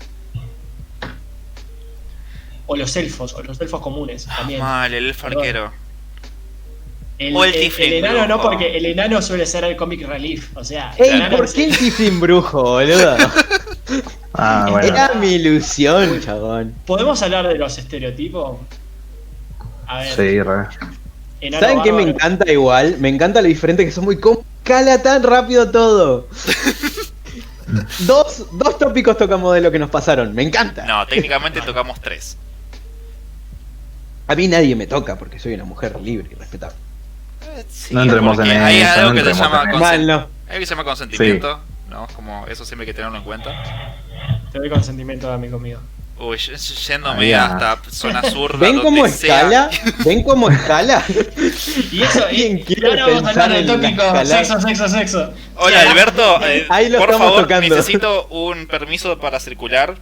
O los elfos comunes también. Mal, el elfo arquero. O el enano no, porque el enano suele ser el comic relief. O sea, ¿por qué el tiflin brujo, boludo? Bueno. Era mi ilusión, chabón. ¿Podemos hablar de los estereotipos? A ver. Sí, re. ¿Saben qué me encanta igual? Me encanta lo diferente que son muy... ¿Cómo cala tan rápido todo? Dos tópicos tocamos de lo que nos pasaron. Me encanta. No, técnicamente tocamos 3. A mí nadie me toca porque soy una mujer libre y respetable. Sí, No entremos en eso, hay algo no que se entremos llama en eso. Mal, no. hay algo que se llama consentimiento, ¿no? Como eso siempre hay que tenerlo en cuenta. Te doy consentimiento de amigo mío. Uy, yéndome hasta zona zurda. ¿Ven cómo donde sea. escala? ¿Ven cómo escala? Y eso, ¿Quién quiere ahora vamos a pensar hablar del en tópico la escala? sexo. Hola, Alberto, Ahí lo por estamos favor, tocando. necesito un permiso para circular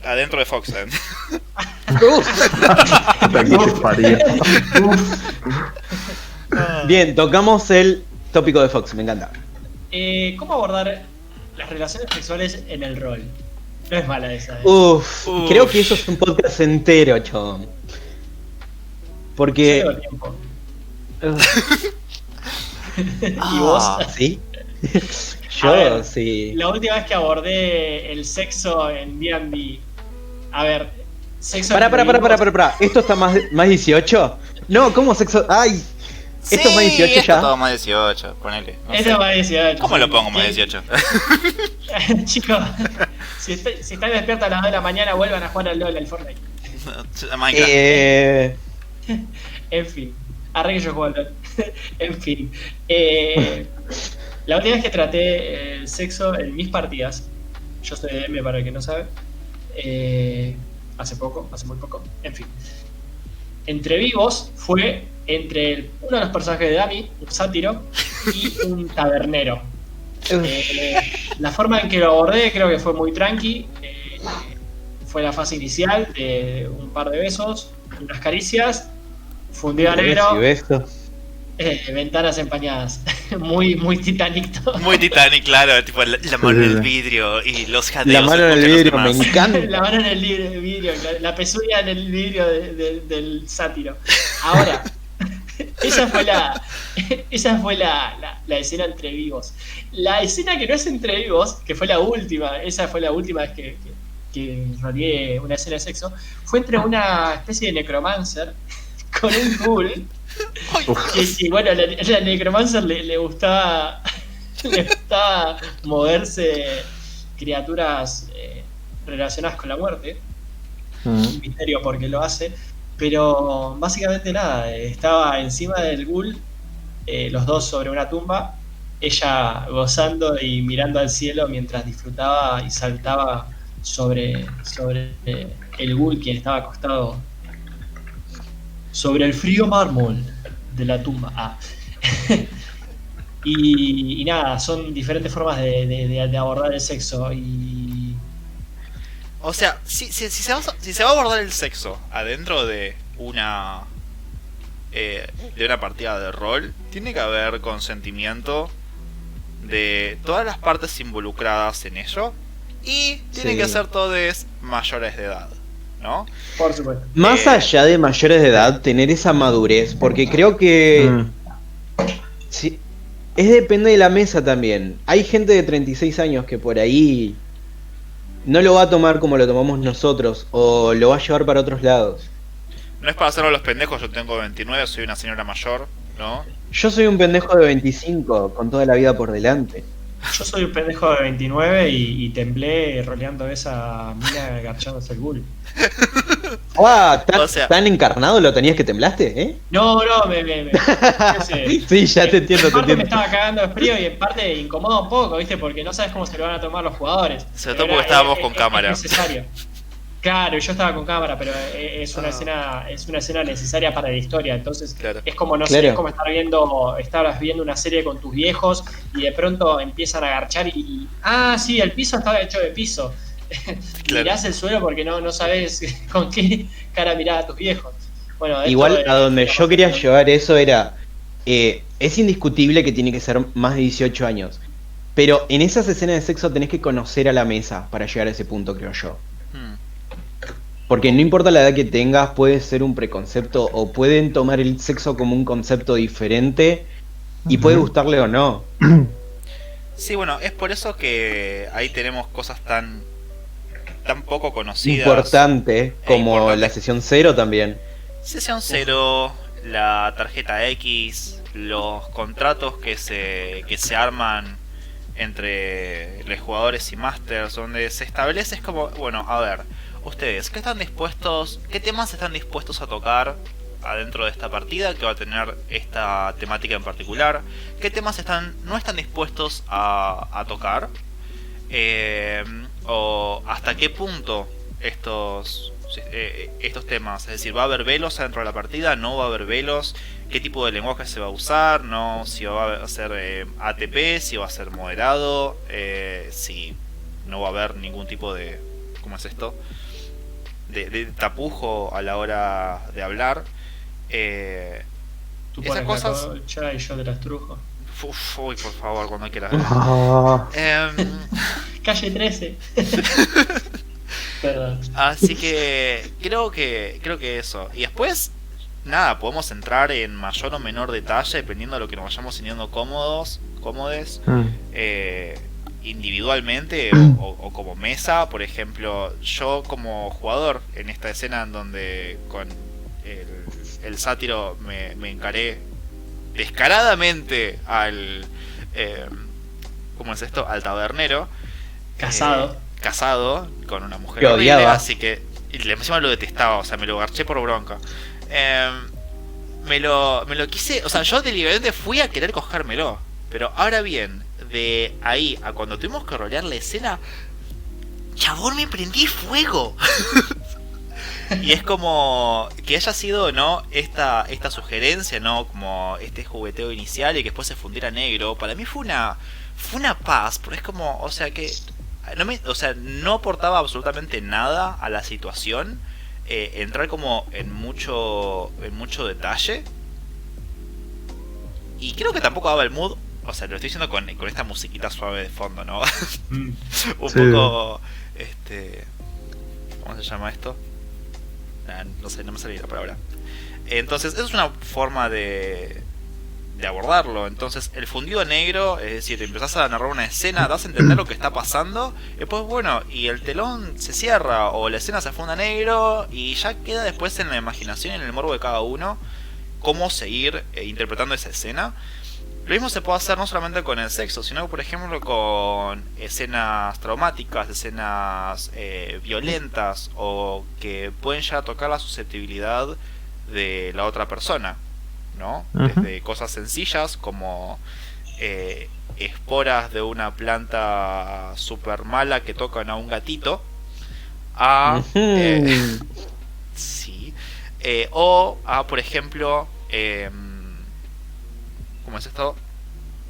adentro de Foxland. Hasta aquí se parió. Bien, tocamos el tópico de Fox, me encanta. ¿Cómo abordar las relaciones sexuales en el rol? No es mala esa. Uf, creo que eso es un podcast entero, chabón. Porque... Yo tengo tiempo. ¿Y vos? ¿Sí? A Yo, ver, sí. La última vez que abordé el sexo en D&D. A ver, sexo. Pará. ¿Esto está más 18? No, ¿cómo sexo? ¡Ay! ¿Esto es más 18 esto ya? todo más 18, ponele. No Esto sé. es más 18. ¿Cómo lo pongo más 18? Chicos, si están despiertos a las 2 de la mañana, vuelvan a jugar al LOL, al Fortnite. Minecraft. En fin, arre que yo juego al LOL. En fin, la última vez que traté el sexo en mis partidas, yo soy DM para el que no sabe, hace muy poco, en fin. Entre vivos fue entre uno de los personajes de Dami, un sátiro, y un tabernero. La forma en que lo abordé creo que fue muy tranqui. Fue la fase inicial de un par de besos, unas caricias, fundido a negro, ventanas empañadas. Muy Titanic todo. Muy Titanic, claro, tipo la mano en el vidrio y los jadeos. La mano en el vidrio, me encanta. La mano en el vidrio, la pezuña en el vidrio del sátiro. Ahora, esa fue la escena entre vivos. La escena que no es entre vivos, que fue la última, esa fue la última vez que roleé una escena de sexo, fue entre una especie de necromancer con un ghoul. Y bueno, la necromancer le gustaba moverse criaturas relacionadas con la muerte. un misterio por qué lo hace, pero básicamente nada, estaba encima del ghoul, los dos sobre una tumba, ella gozando y mirando al cielo mientras disfrutaba y saltaba sobre el ghoul, quien estaba acostado sobre el frío mármol de la tumba. Y nada, son diferentes formas de abordar el sexo. O sea, si se va a abordar el sexo adentro de una partida de rol, tiene que haber consentimiento de todas las partes involucradas en ello, y tienen que ser todos mayores de edad, ¿no? Por supuesto. Más allá de mayores de edad, tener esa madurez, porque creo que sí, depende de la mesa también. Hay gente de 36 años que por ahí no lo va a tomar como lo tomamos nosotros, o lo va a llevar para otros lados. No es para hacerlo los pendejos, yo tengo 29, soy una señora mayor, ¿no? Yo soy un pendejo de 25, con toda la vida por delante. Yo soy un pendejo de 29 y temblé roleando esa mina agachándose el ghoul. ¿Tan encarnado lo tenías que temblaste, eh? No, sí, ya te entiendo, en parte me estaba cagando de frío y en parte incomoda un poco, ¿viste? Porque no sabes cómo se lo van a tomar los jugadores. Sobre todo porque estábamos con cámara. Es necesario. Claro, yo estaba con cámara, pero es una escena necesaria para la historia, entonces es como es como estabas viendo una serie con tus viejos y de pronto empiezan a agarchar y sí, el piso estaba hecho de piso. Mirás el suelo porque no sabes con qué cara mirar a tus viejos. Bueno, igual a donde yo quería llevar eso era, es indiscutible que tiene que ser más de 18 años, pero en esas escenas de sexo tenés que conocer a la mesa para llegar a ese punto, creo yo. Porque no importa la edad que tengas, puede ser un preconcepto o pueden tomar el sexo como un concepto diferente y puede gustarle o no. Sí, bueno, es por eso que ahí tenemos cosas tan poco conocidas. Importante, como la sesión 0 también. Sesión 0, la tarjeta X, los contratos que se arman entre los jugadores y masters, donde se establece, es como, bueno, a ver, ustedes, ¿qué temas están dispuestos a tocar adentro de esta partida que va a tener esta temática en particular? ¿Qué temas no están dispuestos a tocar? O hasta qué punto estos temas, es decir, ¿va a haber velos dentro de la partida? ¿No va a haber velos? ¿Qué tipo de lenguaje se va a usar? ¿No? Si va a ser ATP, si va a ser moderado, si no va a haber ningún tipo de, ¿cómo es esto?, de tapujo a la hora de hablar. Tú esas pones cosas. la colcha y yo te las trujo. Uy, por favor, cuando quieras. Calle 13. Perdón. Así que creo que eso. Y después, nada, podemos entrar en mayor o menor detalle dependiendo de lo que nos vayamos sintiendo cómodes, individualmente o como mesa. Por ejemplo, yo como jugador en esta escena en donde con el sátiro me encaré descaradamente al ¿cómo es esto? Al tabernero casado con una mujer que horrible, odiaba. así que encima lo detestaba, o sea, me lo garché por bronca. Me lo quise, o sea, yo deliberadamente fui a querer cogérmelo, pero ahora bien, de ahí a cuando tuvimos que rolear la escena, chabón, me prendí fuego. Y es como que haya sido, ¿no?, esta sugerencia, ¿no?, como este jugueteo inicial y que después se fundiera negro. Para mí fue una paz, porque es como, o sea, que no aportaba absolutamente nada a la situación, entrar como en mucho detalle, y creo que tampoco daba el mood. O sea, lo estoy diciendo con esta musiquita suave de fondo, ¿no? Un poco, ¿cómo se llama esto? No sé, no me salió la palabra. Entonces, eso es una forma de abordarlo. Entonces, el fundido negro, es decir, empezás a narrar una escena, das a entender lo que está pasando, y después, bueno, y el telón se cierra, o la escena se funda a negro, y ya queda después en la imaginación y en el morbo de cada uno cómo seguir interpretando esa escena. Lo mismo se puede hacer no solamente con el sexo, sino por ejemplo con escenas traumáticas, escenas violentas o que pueden ya tocar la susceptibilidad de la otra persona, ¿no? Desde cosas sencillas como esporas de una planta super mala que tocan a un gatito a sí, o a por ejemplo ¿cómo es esto?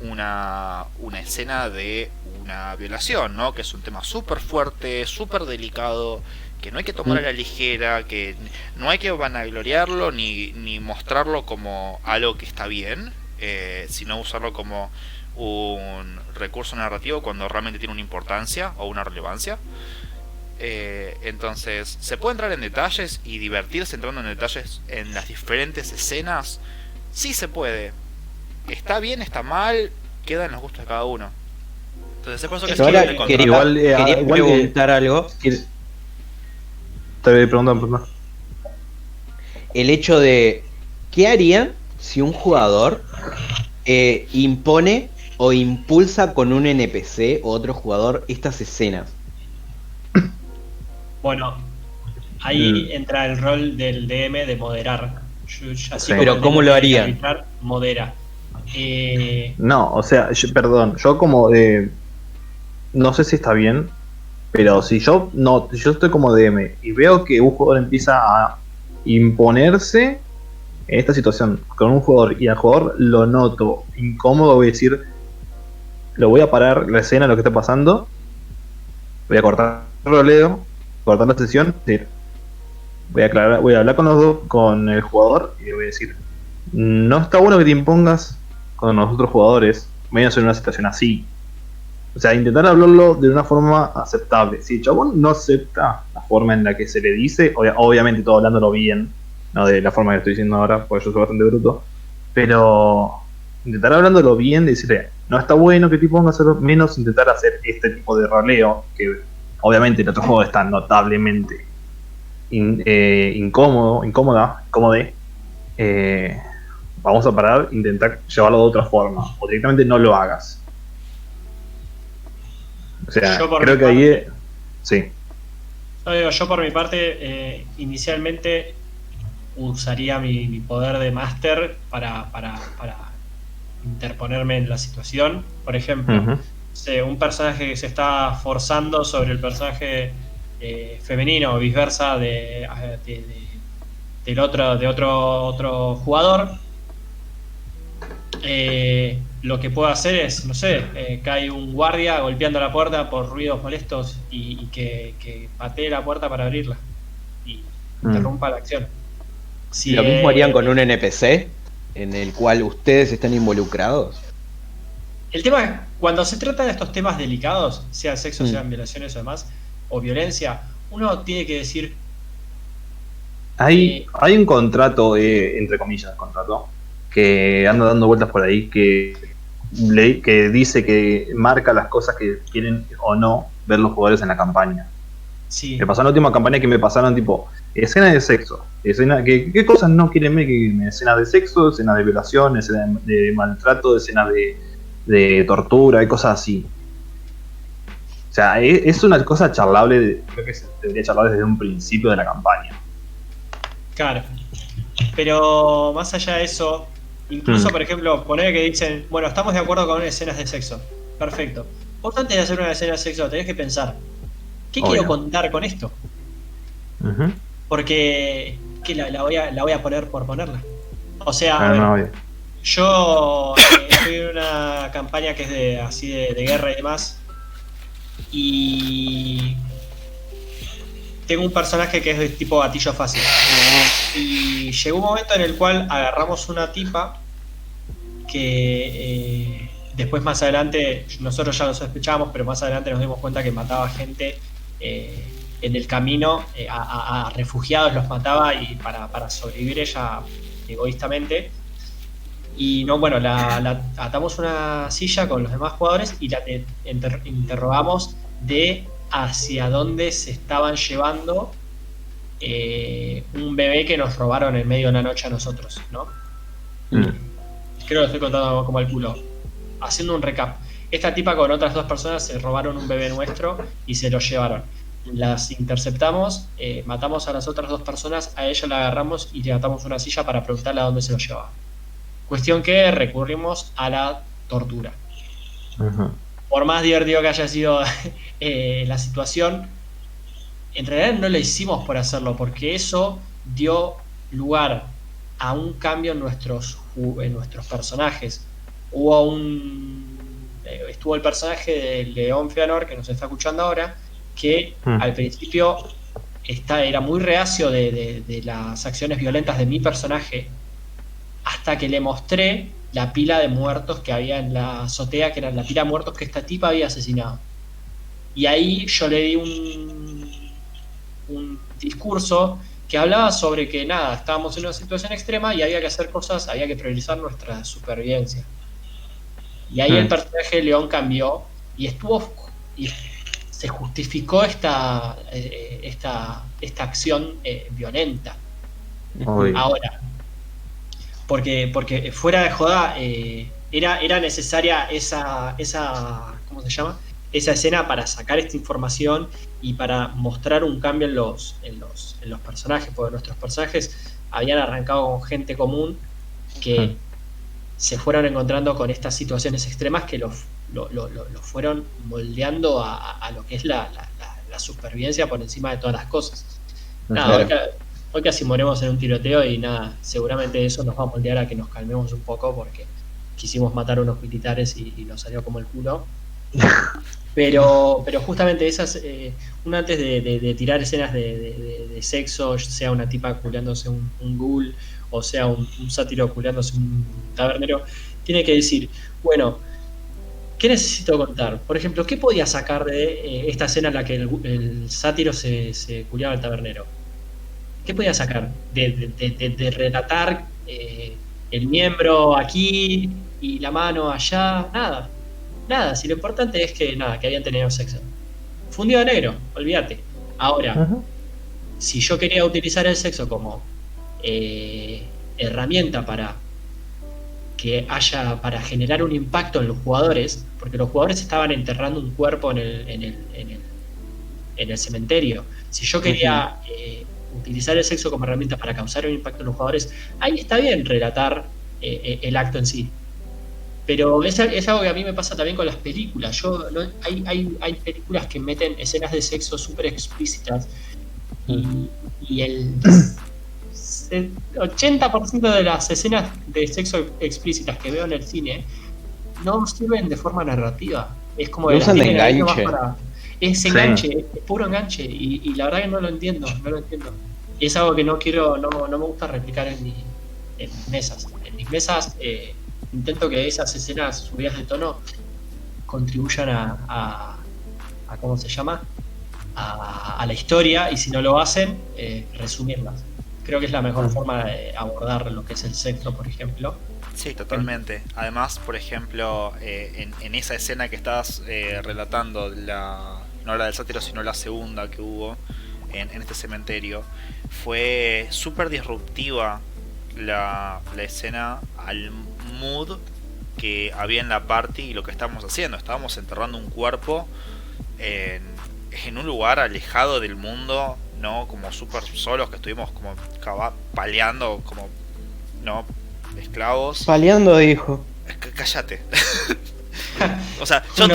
Una escena de una violación, ¿no? Que es un tema súper fuerte, súper delicado, que no hay que tomar a la ligera, que no hay que vanagloriarlo ni mostrarlo como algo que está bien, sino usarlo como un recurso narrativo cuando realmente tiene una importancia o una relevancia. Entonces, se puede entrar en detalles y divertirse entrando en detalles en las diferentes escenas. Sí se puede. Está bien, está mal, queda en los gustos de cada uno. Entonces, es por eso que Ahora se quería preguntar algo. Te voy a preguntar. El hecho de ¿qué harían si un jugador impone o impulsa con un NPC o otro jugador estas escenas? Bueno, ahí entra el rol del DM de moderar. Pero ¿cómo lo harían? Arbitrar, modera. No, o sea, perdón, yo como no sé si está bien, pero si yo estoy como DM y veo que un jugador empieza a imponerse en esta situación con un jugador y al jugador lo noto incómodo, voy a decir, lo voy a parar la escena, lo que está pasando, voy a cortar el roleo, cortar la sesión, decir, voy a hablar con los dos, con el jugador y le voy a decir, no está bueno que te impongas con los otros jugadores, menos en una situación así. O sea, intentar hablarlo de una forma aceptable. Si el chabón no acepta la forma en la que se le dice, obviamente todo hablándolo bien, no de la forma que estoy diciendo ahora, porque yo soy bastante bruto, pero intentar hablándolo bien, decirle, no está bueno que te pongas, menos intentar hacer este tipo de roleo, que obviamente el otro juego está notablemente incómoda, vamos a parar, intentar llevarlo de otra forma, o directamente no lo hagas. O sea, creo que ahí sí. Yo por mi parte, inicialmente usaría mi poder de máster para interponerme en la situación. Por ejemplo, un personaje que se está forzando sobre el personaje femenino o viceversa de otro jugador. Lo que puedo hacer es, no sé, cae un guardia golpeando la puerta por ruidos molestos y que patee la puerta para abrirla y interrumpa la acción. Si ¿Lo mismo harían con un NPC en el cual ustedes están involucrados? El tema es, cuando se trata de estos temas delicados, sea sexo, sean violaciones o demás, o violencia, uno tiene que decir... Hay un contrato, entre comillas, que anda dando vueltas por ahí, que dice que marca las cosas que quieren o no ver los jugadores en la campaña. Sí. Me pasó en la última campaña que me pasaron tipo escenas de sexo, ¿qué cosas no quieren ver? Escenas de sexo, escenas de violación, escenas de maltrato, escenas de tortura y cosas así. O sea, es una cosa charlable, creo que se debería charlar desde un principio de la campaña. Claro. Pero más allá de eso, incluso por ejemplo, poner que dicen, bueno, estamos de acuerdo con escenas de sexo. Perfecto. Vos antes de hacer una escena de sexo tenés que pensar, ¿qué quiero contar con esto? Porque la voy a poner por ponerla. O sea, yo estoy en una campaña que es de guerra y demás, y tengo un personaje que es de tipo gatillo fácil. Y llegó un momento en el cual agarramos una tipa que después más adelante, nosotros ya lo sospechábamos, pero más adelante nos dimos cuenta que mataba gente en el camino, a refugiados los mataba y para sobrevivir ella egoístamente. Y no, bueno, la atamos a una silla con los demás jugadores y la interrogamos de hacia dónde se estaban llevando un bebé que nos robaron en medio de la noche a nosotros, ¿no? creo que lo estoy contando como el culo. Haciendo un recap. Esta tipa con otras 2 personas se robaron un bebé nuestro y se lo llevaron. Las interceptamos, matamos a las otras 2 personas, a ella la agarramos y le atamos una silla para preguntarle a dónde se lo llevaba. Cuestión que recurrimos a la tortura. Ajá. Por más divertido que haya sido la situación, en realidad no lo hicimos por hacerlo, porque eso dio lugar a un cambio en nuestros personajes. Estuvo el personaje de León Feanor, que nos está escuchando ahora, que al principio era muy reacio de las acciones violentas de mi personaje, hasta que le mostré la pila de muertos que había en la azotea, que eran la pila de muertos que esta tipa había asesinado. Y ahí yo le di un discurso que hablaba sobre que nada, estábamos en una situación extrema y había que hacer cosas, había que priorizar nuestra supervivencia. Y ahí el personaje de León cambió y se justificó esta acción violenta. Ahora, porque fuera de joda, era necesaria esa ¿cómo se llama? Esa escena para sacar esta información y para mostrar un cambio en los personajes, porque nuestros personajes habían arrancado con gente común que se fueron encontrando con estas situaciones extremas que lo fueron moldeando a lo que es la supervivencia por encima de todas las cosas. Nada, hoy casi moremos en un tiroteo y nada, seguramente eso nos va a moldear a que nos calmemos un poco porque quisimos matar a unos militares y nos salió como el culo. Pero justamente esas, uno antes de tirar escenas de sexo, sea una tipa culiándose un ghoul o sea un sátiro culiándose un tabernero, tiene que decir, bueno, ¿qué necesito contar? Por ejemplo, ¿qué podía sacar de esta escena en la que el sátiro se culiaba al tabernero? ¿Qué podía sacar? De relatar el miembro aquí y la mano allá, nada, si lo importante es que que habían tenido sexo. Fue un día negro, olvídate. Ahora, si yo quería utilizar el sexo como herramienta para generar un impacto en los jugadores, porque los jugadores estaban enterrando un cuerpo en el cementerio. Si yo quería utilizar el sexo como herramienta para causar un impacto en los jugadores, ahí está bien relatar el acto en sí. Pero es algo que a mí me pasa también con las películas. Hay películas que meten escenas de sexo súper explícitas y el 80% de las escenas de sexo explícitas que veo en el cine no sirven de forma narrativa. Es como lo usan de enganche. Es enganche, es puro enganche y la verdad que no lo entiendo. Y es algo que no me gusta replicar en mis mesas. En mis mesas intento que esas escenas subidas de tono contribuyan a ¿cómo se llama? A la historia, y si no lo hacen, resumirlas. Creo que es la mejor forma de abordar lo que es el sexo, por ejemplo. Sí, totalmente. Además, por ejemplo, en esa escena que estás relatando, no la del sátiro, sino la segunda que hubo en este cementerio, fue súper disruptiva la escena al mood que había en la party y lo que estábamos haciendo. Estábamos enterrando un cuerpo en un lugar alejado del mundo, ¿no? Como súper solos, que estuvimos como paleando, como, ¿no? Esclavos. Paleando, dijo. Cállate. O sea, yo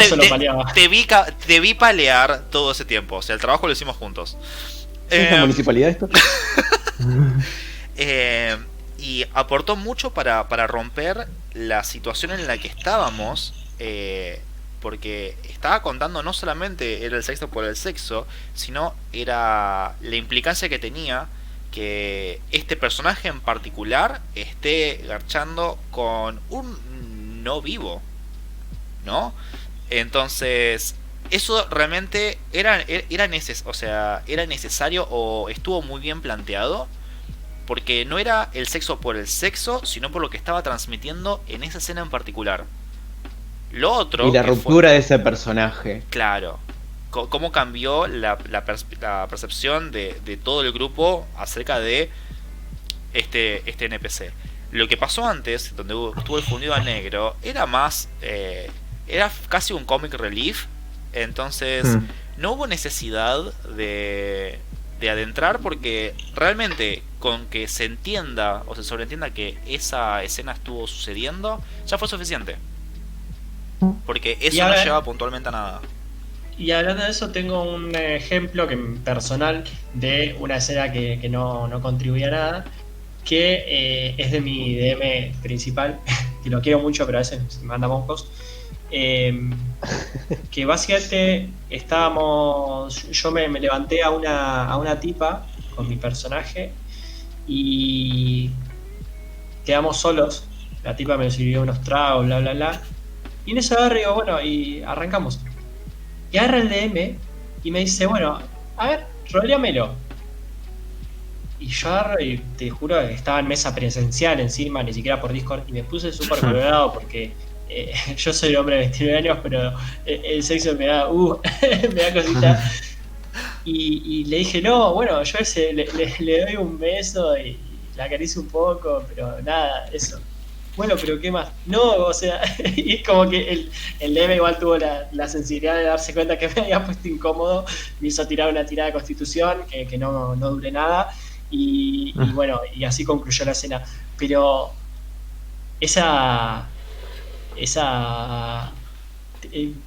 te vi palear todo ese tiempo. O sea, el trabajo lo hicimos juntos. ¿Es la municipalidad esto? Y aportó mucho para romper la situación en la que estábamos, porque estaba contando no solamente era el sexo por el sexo, sino era la implicancia que tenía que este personaje en particular esté garchando con un no vivo, ¿no? Entonces eso realmente era necesario, o estuvo muy bien planteado, porque no era el sexo por el sexo, sino por lo que estaba transmitiendo en esa escena en particular. Lo otro... Y la ruptura de ese personaje. Claro. Cómo cambió la percepción de todo el grupo acerca de este NPC. Lo que pasó antes, donde estuvo el fundido a negro, era más... era casi un comic relief. Entonces no hubo necesidad de adentrar, porque realmente con que se entienda o se sobreentienda que esa escena estuvo sucediendo, ya fue suficiente. Porque eso no lleva puntualmente a nada. Y hablando de eso, tengo un ejemplo personal de una escena que no contribuía a nada, que es de mi DM principal, que lo quiero mucho, pero a veces me manda moscos. Que básicamente yo me levanté a una tipa con mi personaje y quedamos solos. La tipa me sirvió unos tragos, bla bla bla, y en eso agarro y digo, bueno, y arrancamos. Y agarra el DM y me dice, bueno, a ver, roléamelo. Y yo agarro y te juro que estaba en mesa presencial encima, ni siquiera por Discord, y me puse súper colorado porque yo soy hombre de 29 años, pero el sexo me da me da cosita. Y le dije, no, bueno, yo le doy un beso y la acaricio un poco, pero nada, eso. Bueno, pero ¿qué más? No, o sea, y es como que el DM igual tuvo la sensibilidad de darse cuenta que me había puesto incómodo, me hizo tirar una tirada de constitución que no dure nada, y bueno, y así concluyó la escena. Pero esa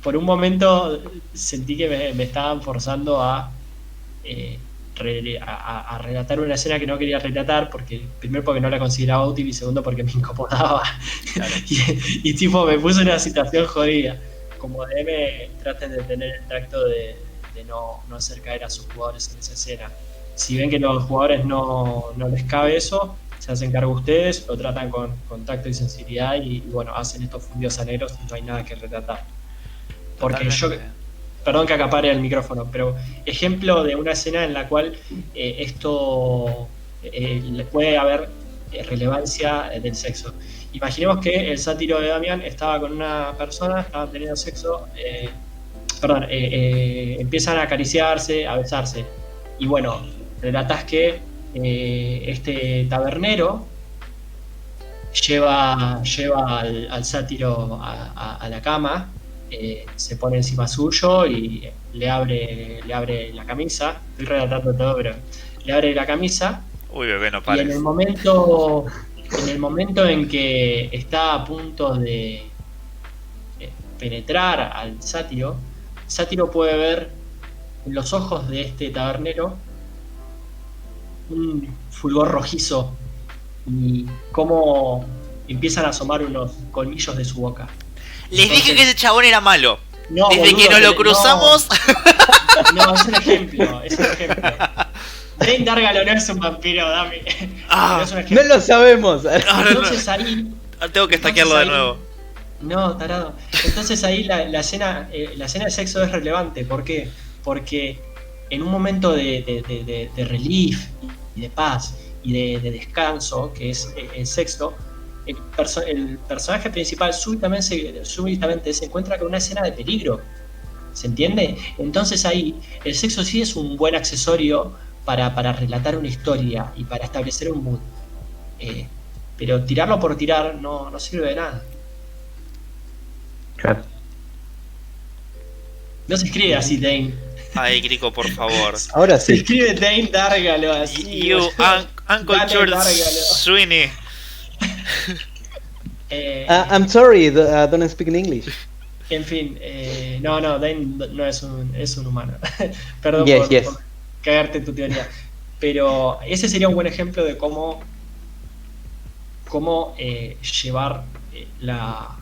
por un momento sentí que me estaban forzando a relatar una escena que no quería relatar, porque primero porque no la consideraba útil y segundo porque me incomodaba. Claro. y tipo me puse en una situación jodida. Como DM, traten de tener el tacto de no hacer caer a sus jugadores en esa escena. Si ven que los jugadores no les cabe eso, se hacen cargo ustedes, lo tratan con tacto y sensibilidad y bueno, hacen estos fundidos a negros y no hay nada que relatar. Porque perdón que acapare el micrófono, pero ejemplo de una escena en la cual esto puede haber relevancia del sexo. Imaginemos que el sátiro de Damián estaba con una persona, estaban teniendo sexo, empiezan a acariciarse, a besarse. Y bueno, relatas que este tabernero lleva al sátiro a la cama, se pone encima suyo y le abre la camisa. Estoy relatando todo, pero le abre la camisa. Uy, bebé, no pares. Y en el momento en que está a punto de penetrar al sátiro, el sátiro puede ver en los ojos de este tabernero un fulgor rojizo y cómo empiezan a asomar unos colmillos de su boca. Les dije que ese chabón era malo. No, desde boludo, que nos lo cruzamos. No, es un ejemplo. Dane Dargalo no es un vampiro, Dami. No lo sabemos. Entonces ahí. Tengo que stackearlo de nuevo. No, tarado. Entonces ahí la escena de sexo es relevante. ¿Por qué? Porque en un momento de relief y de paz y de descanso, que es el sexo, el personaje principal súbitamente se encuentra con una escena de peligro. ¿Se entiende? Entonces ahí el sexo sí es un buen accesorio para relatar una historia y para establecer un mood. Pero tirarlo por tirar no sirve de nada. Claro. No se escribe así, Dane. Ay, Crico, por favor. Ahora Se sí. escribe Dane Dargalo así. You, Uncle George Sweeney. I'm sorry, don't speak in English. En fin, no, Dane no es un humano. Perdón por cagarte tu teoría. Pero ese sería un buen ejemplo de cómo llevar la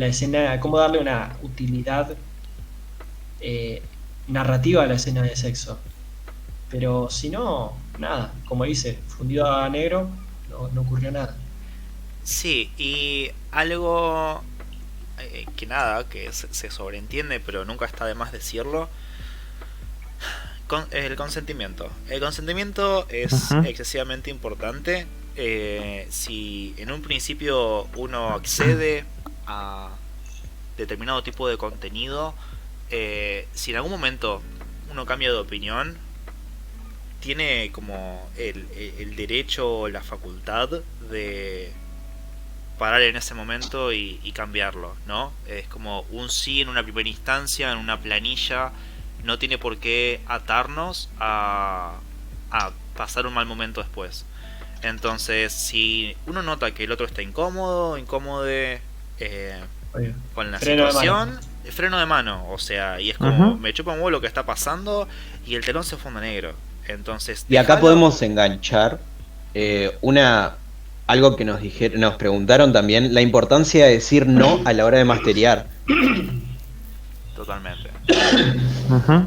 escena, cómo darle una utilidad narrativa a la escena de sexo. Pero si no, nada, como dice, fundido a negro, no ocurrió nada. Sí, y algo que nada, que se sobreentiende, pero nunca está de más decirlo. El consentimiento. El consentimiento es excesivamente importante. Si en un principio uno accede a determinado tipo de contenido, si en algún momento uno cambia de opinión, tiene como el derecho, la facultad de parar en ese momento y cambiarlo, ¿no? Es como un sí en una primera instancia, en una planilla, no tiene por qué atarnos a pasar un mal momento después. Entonces, si uno nota que el otro está incómodo, con la Freno de situación, freno de mano, o sea, y es como, me chupa un huevo lo que está pasando y el telón se fonda negro. Entonces, Y acá dejalo. podemos enganchar algo que nos preguntaron también, la importancia de decir no a la hora de masterear. Totalmente. Ajá.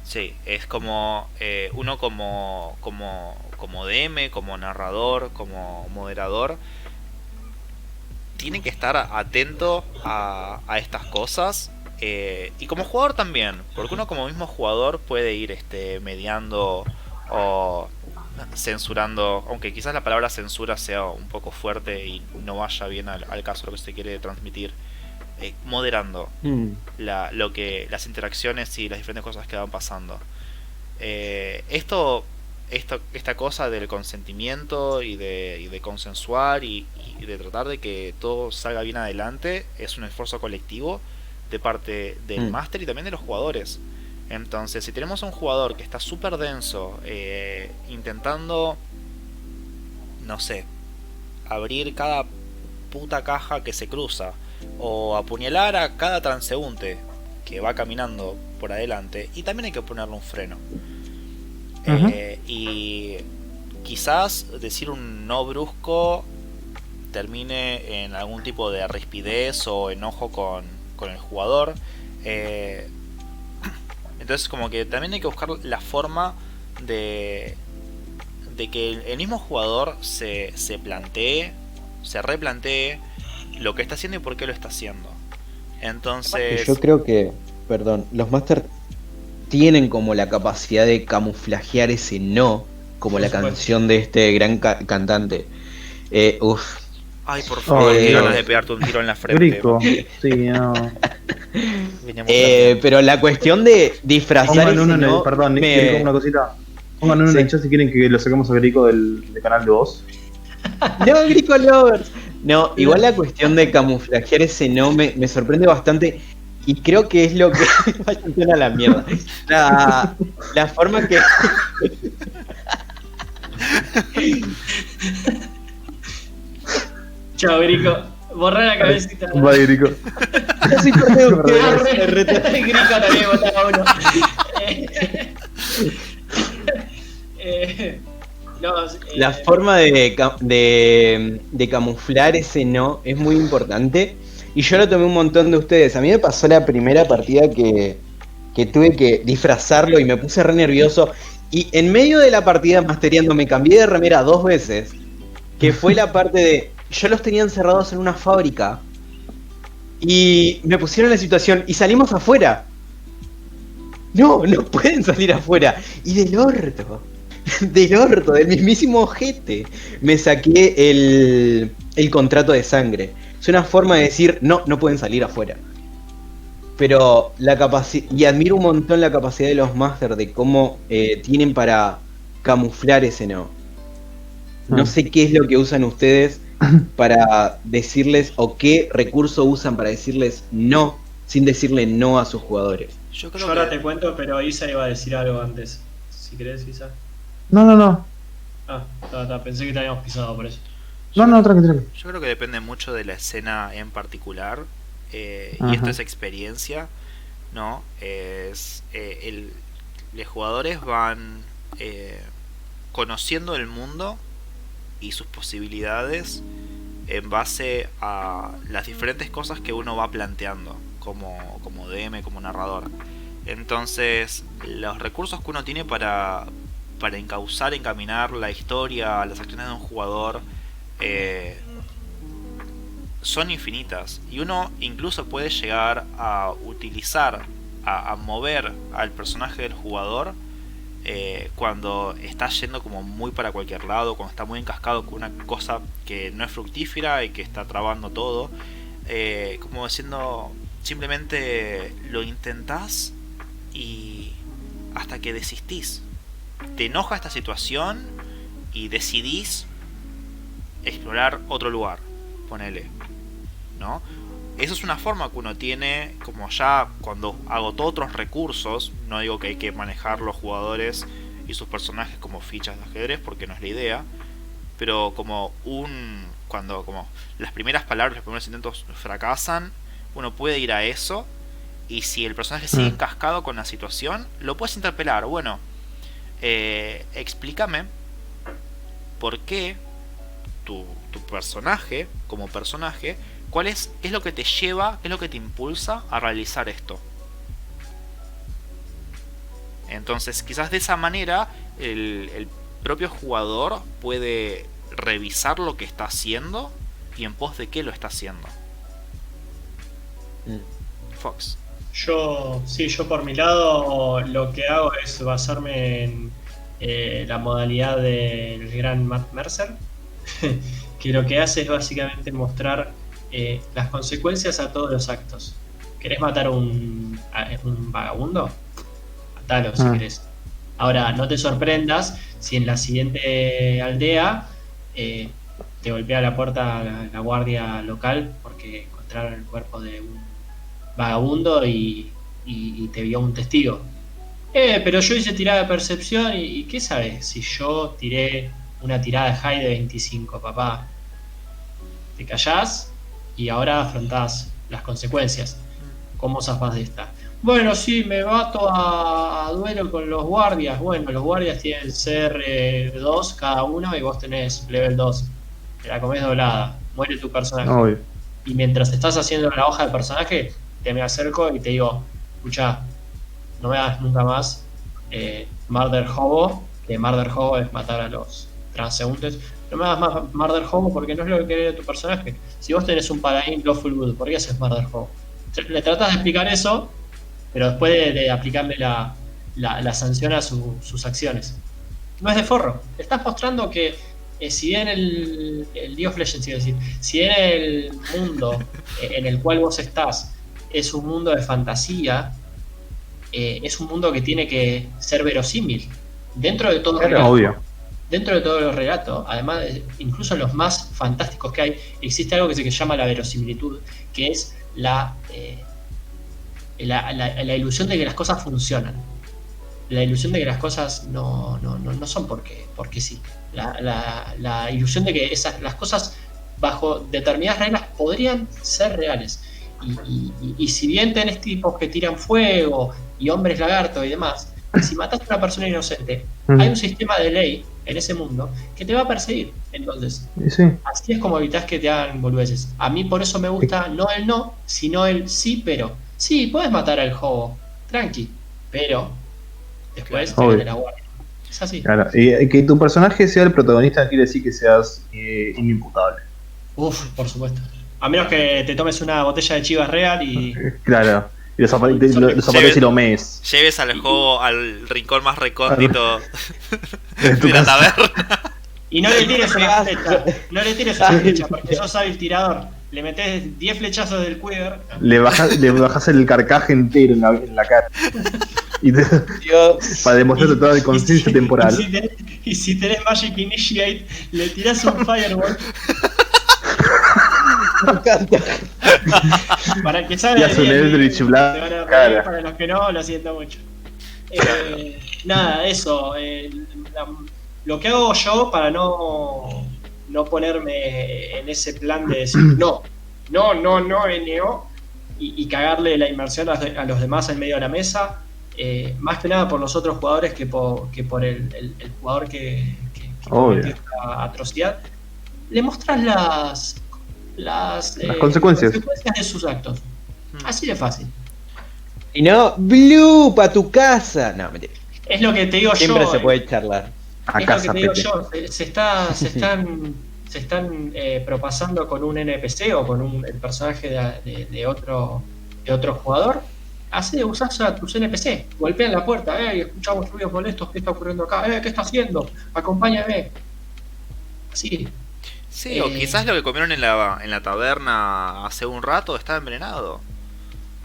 Sí, es como uno como DM, como narrador, como moderador, tiene que estar atento a estas cosas, y como jugador también, porque uno como mismo jugador puede ir mediando o censurando, aunque quizás la palabra censura sea un poco fuerte y no vaya bien al caso de lo que se quiere transmitir, moderando las interacciones y las diferentes cosas que van pasando. Esta cosa del consentimiento y de consensuar y de tratar de que todo salga bien adelante es un esfuerzo colectivo de parte del máster y también de los jugadores. Entonces, si tenemos a un jugador que está súper denso, intentando, no sé, abrir cada puta caja que se cruza, o apuñalar a cada transeúnte que va caminando por adelante, y también hay que ponerle un freno. Y quizás decir un no brusco termine en algún tipo de rispidez o enojo con el jugador. Entonces como que también hay que buscar la forma de que el mismo jugador se plantee, se replantee lo que está haciendo y por qué lo está haciendo. Entonces, yo creo que, perdón, los máster tienen como la capacidad de camuflajear ese no, como Por la supuesto. canción de este gran cantante. ay, por favor, Eh, qué ganas de pegarte un tiro en la frente. Grico. Sí, no. Veníamos hablando. Pero la cuestión de disfrazar Pongan ese uno en el. no Perdón, me- Grico, una cosita. Pongan uno en Sí. el chat si quieren que lo saquemos a Grico del canal de voz. No, Grico Lovers. No, igual la cuestión de camuflajear ese no me sorprende bastante. Y creo que es lo que vaya a la mierda. La forma que. Chao, Grico. Borra la cabecita. Va, Grico. Yo soy parte de ustedes. Grico también votaba uno. No, La forma de camuflar ese no es muy importante. Y yo lo tomé un montón de ustedes. A mí me pasó la primera partida que tuve que disfrazarlo y me puse re nervioso. Y en medio de la partida mastereando me cambié de remera 2 veces. Que fue la parte de... Yo los tenía encerrados en una fábrica. Y me pusieron en la situación y salimos afuera. No pueden salir afuera. Y del orto, del mismísimo ojete, me saqué el contrato de sangre. Es una forma de decir, no pueden salir afuera. Pero la capacidad, y admiro un montón la capacidad de los masters de cómo tienen para camuflar ese no. No sé qué es lo que usan ustedes para decirles, o qué recurso usan para decirles no, sin decirle no a sus jugadores. Yo yo creo ahora que te cuento, pero Isa iba a decir algo antes. Si querés, Isa. No. Ah, pensé que te habíamos pisado por eso. No, tranquilo. Yo creo que depende mucho de la escena en particular, y Ajá. esto es experiencia, ¿no? Los jugadores van conociendo el mundo y sus posibilidades en base a las diferentes cosas que uno va planteando como DM, como narrador. Entonces, los recursos que uno tiene para encauzar, encaminar la historia, las acciones de un jugador, son infinitas, y uno incluso puede llegar a utilizar, a mover al personaje del jugador cuando está yendo como muy para cualquier lado, cuando está muy encascado con una cosa que no es fructífera y que está trabando todo, como diciendo, simplemente lo intentás y hasta que desistís. Te enoja esta situación y decidís explorar otro lugar, ponele, ¿no? Eso es una forma que uno tiene, como ya cuando agotó otros recursos. No digo que hay que manejar los jugadores y sus personajes como fichas de ajedrez, porque no es la idea, pero cuando como las primeras palabras, los primeros intentos fracasan, uno puede ir a eso, y si el personaje sigue encascado con la situación, lo puedes interpelar. Bueno, explícame por qué tu personaje, como personaje, qué es lo que te lleva, qué es lo que te impulsa a realizar esto. Entonces, quizás de esa manera el propio jugador puede revisar lo que está haciendo y en pos de qué lo está haciendo. Fox. Yo por mi lado lo que hago es basarme en la modalidad del gran Matt Mercer, que lo que hace es básicamente mostrar las consecuencias a todos los actos. ¿Querés matar a un vagabundo? Matalo si querés. Ahora, no te sorprendas si en la siguiente aldea te golpea la puerta la guardia local porque encontraron el cuerpo de un vagabundo y te vio un testigo. Pero yo hice tirada de percepción y ¿qué sabes? Si yo tiré una tirada de high de 25, papá. Te callás y ahora afrontás las consecuencias. ¿Cómo zafás de esta? Bueno, sí, me bato a duelo con los guardias. Bueno, los guardias tienen ser 2 cada uno y vos tenés level 2. Te la comés doblada. Muere tu personaje. Obvio. Y mientras estás haciendo la hoja de personaje, te me acerco y te digo, escuchá, no me hagas nunca más Murder Hobo, que Murder Hobo es matar a los transeúntes. No me hagas más Murder Hobo porque no es lo que querés de tu personaje. Si vos tenés un paladín Lawful Good, ¿por qué haces Murder Hobo? Le tratás de explicar eso, pero después de aplicarle la sanción a sus acciones. No es de forro. Te estás mostrando que si bien el League of Legends, quiero decir, si bien el mundo en el cual vos estás es un mundo de fantasía, es un mundo que tiene que ser verosímil. Dentro de todo Claro, obvio. Dentro de todos los relatos, además, incluso en los más fantásticos que hay, existe algo que se llama la verosimilitud, que es la ilusión de que las cosas funcionan. La ilusión de que las cosas no son porque sí. La ilusión de que las cosas bajo determinadas reglas podrían ser reales. Y si bien tenés tipos que tiran fuego y hombres lagarto y demás, si mataste a una persona inocente, hay un sistema de ley en ese mundo que te va a perseguir. Entonces, Sí. así es como evitás que te hagan boludeces. A mí por eso me gusta no el no, sino el sí, pero. Sí, puedes matar al hobo, tranqui, pero después te de la guardia. Es así. Claro. Y que tu personaje sea el protagonista quiere decir que seas inimputable. Uf, por supuesto. A menos que te tomes una botella de Chivas Real y. Claro. Y los zapatos y lo mees. Lleves al juego al rincón más recóndito de la taberna. Y no le tires una flecha. No le tires una flecha porque sos hábil tirador. Le metés 10 flechazos del quiver. Le bajas el carcaje entero en la cara. Y para demostrar toda la conciencia temporal. Y si tenés Magic Initiate, le tirás un Fireball. Me encanta. Para que salga. Y hace un Eldritch Blast. Para los que no, lo siento mucho. Nada, eso. Lo que hago yo para no ponerme en ese plan de decir no, NO y cagarle la inmersión a los demás en medio de la mesa, más que nada por los otros jugadores que por el jugador que cometió esta atrocidad, le mostras las consecuencias de sus actos. Así de fácil. Y no, Blue, pa' tu casa. No, mentira. Es lo que te digo Siempre yo. se puede charlar. a Es casa. lo que te digo Pete. yo, se están propasando con un NPC o con el personaje de otro jugador. Usás a tus NPC, golpean la puerta, escuchamos ruidos molestos, ¿qué está ocurriendo acá? ¿Qué está haciendo? Acompáñame. Así. Sí, o quizás lo que comieron en la taberna hace un rato estaba envenenado.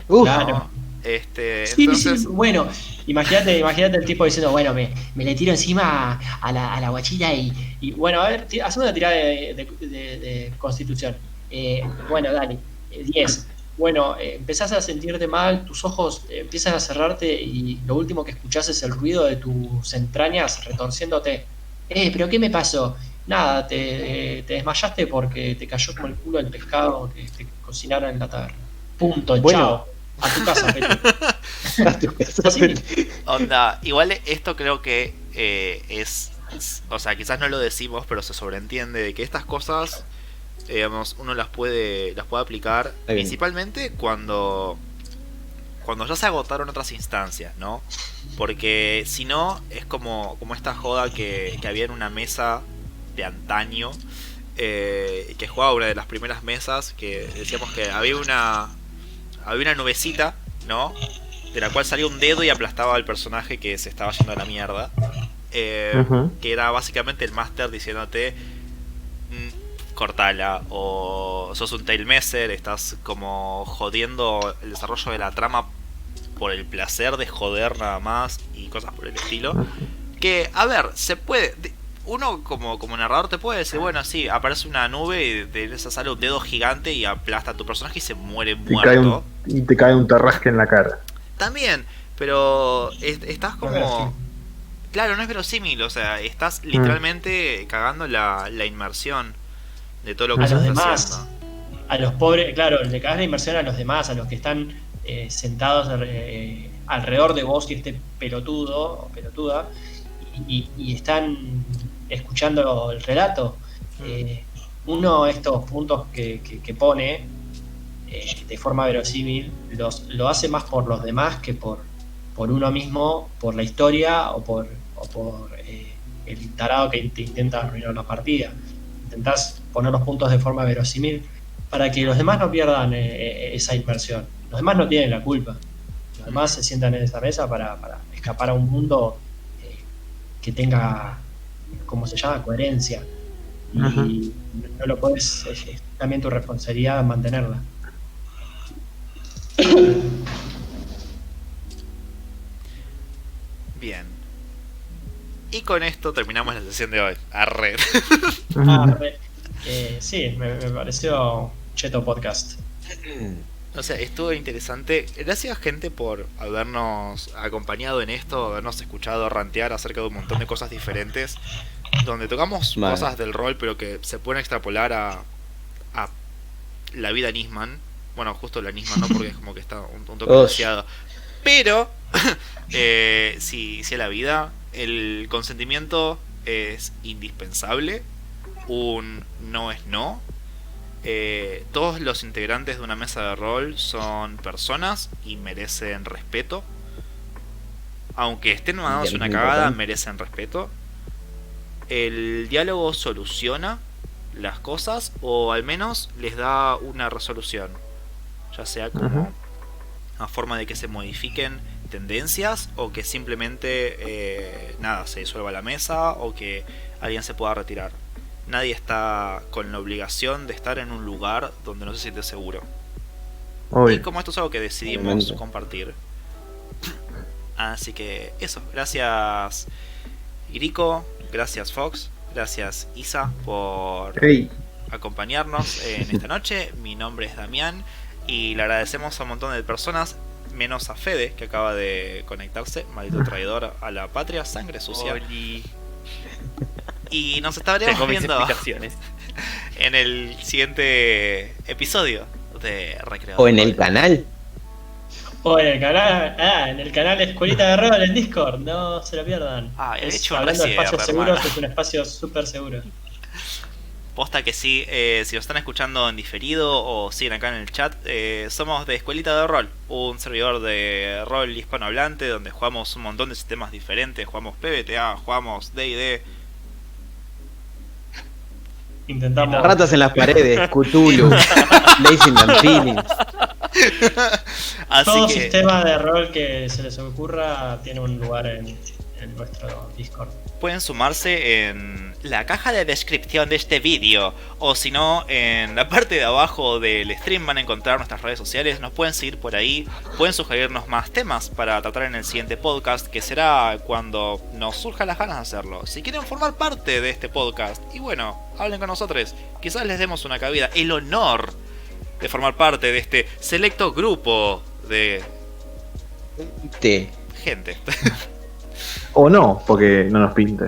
Uf, Claro. Sí, Entonces, sí, bueno, imagínate el tipo diciendo, bueno, me le tiro encima a la guachita y bueno, a ver, hacemos una tirada de constitución. Bueno, dale, 10. Bueno, empezás a sentirte mal, tus ojos empiezan a cerrarte y lo último que escuchás es el ruido de tus entrañas retorciéndote. ¿Pero qué me pasó? Nada, te desmayaste porque te cayó como el culo el pescado que te cocinaron en la taberna. Punto, Bueno. chao. A tu casa, Peti. A tu casa, Así. Peti. onda, igual esto creo que o sea, quizás no lo decimos, pero se sobreentiende de que estas cosas, digamos, uno las puede aplicar Está bien. principalmente cuando ya se agotaron otras instancias, ¿no? Porque si no, es como esta joda que había en una mesa de antaño, que jugaba una de las primeras mesas, que decíamos que había una nubecita, ¿no? De la cual salía un dedo y aplastaba al personaje que se estaba yendo a la mierda. Que era básicamente el máster diciéndote: cortala, o sos un tailmesser, estás como jodiendo el desarrollo de la trama por el placer de joder nada más, y cosas por el estilo. Que, a ver, se puede... Uno como narrador te puede decir, bueno, sí, aparece una nube y de esa sale un dedo gigante y aplasta a tu personaje y se muere muerto. Y te cae un tarrasque en la cara. También, pero estás como... verosímil. Claro, no es verosímil, o sea, estás literalmente cagando la inmersión de todo lo que A se los está demás, haciendo. a los pobres, claro, le cagas la inmersión a los demás, a los que están sentados alrededor de vos y este pelotudo o pelotuda y están escuchando el relato. Uno de estos puntos que pone de forma verosímil lo hace más por los demás que por uno mismo, por la historia o por el tarado que te intenta arruinar la partida. Intentás poner los puntos de forma verosímil para que los demás no pierdan esa inmersión. Los demás no tienen la culpa. Los demás se sientan en esa mesa para escapar a un mundo que tenga, ¿cómo se llama?, coherencia. Y no lo puedes, es también tu responsabilidad mantenerla. Bien. Y con esto terminamos la sesión de hoy. Arre. Sí, me pareció cheto podcast. O sea, estuvo interesante. Gracias, gente, por habernos acompañado en esto, habernos escuchado rantear acerca de un montón de cosas diferentes, donde tocamos cosas del rol, pero que se pueden extrapolar a la vida Nisman. Bueno, justo la Nisman, ¿no? Porque es como que está un toque demasiado. Pero, sí, a la vida, el consentimiento es indispensable. Un no es no. Todos los integrantes de una mesa de rol son personas y merecen respeto. Aunque estén mandados una cagada, merecen respeto. El diálogo soluciona las cosas, o al menos les da una resolución, ya sea como una forma de que se modifiquen tendencias, o que simplemente se disuelva la mesa, o que alguien se pueda retirar. Nadie está con la obligación de estar en un lugar donde no se siente seguro. Y como esto es algo que decidimos compartir, así que eso. Gracias Irico, gracias Fox, gracias Isa por acompañarnos en esta noche. Mi nombre es Damián y le agradecemos a un montón de personas, menos a Fede, que acaba de conectarse, maldito traidor a la patria, sangre sucia. Oli. Y nos estaremos viendo en el siguiente episodio de Recreo. O en el canal. O en el canal de Escuelita de Rol en Discord, no se lo pierdan. He hecho hablando de espacios hermano. seguros, es un espacio súper seguro. Posta que sí, si lo están escuchando en diferido o siguen acá en el chat, somos de Escuelita de Rol, un servidor de rol hispanohablante donde jugamos un montón de sistemas diferentes. Jugamos PBTA, jugamos D&D. Intentamos. Ratas en las paredes, Cthulhu, Blazing and Feelings. Así Todo que sistema de rol que se les ocurra tiene un lugar en nuestro Discord. pueden sumarse en la caja de descripción de este vídeo, o si no, en la parte de abajo del stream van a encontrar nuestras redes sociales. Nos pueden seguir por ahí, pueden sugerirnos más temas para tratar en el siguiente podcast, que será cuando nos surja las ganas de hacerlo. Si quieren formar parte de este podcast, y bueno, hablen con nosotros, quizás les demos una cabida, el honor de formar parte de este selecto grupo de gente. O no, porque no nos pinte.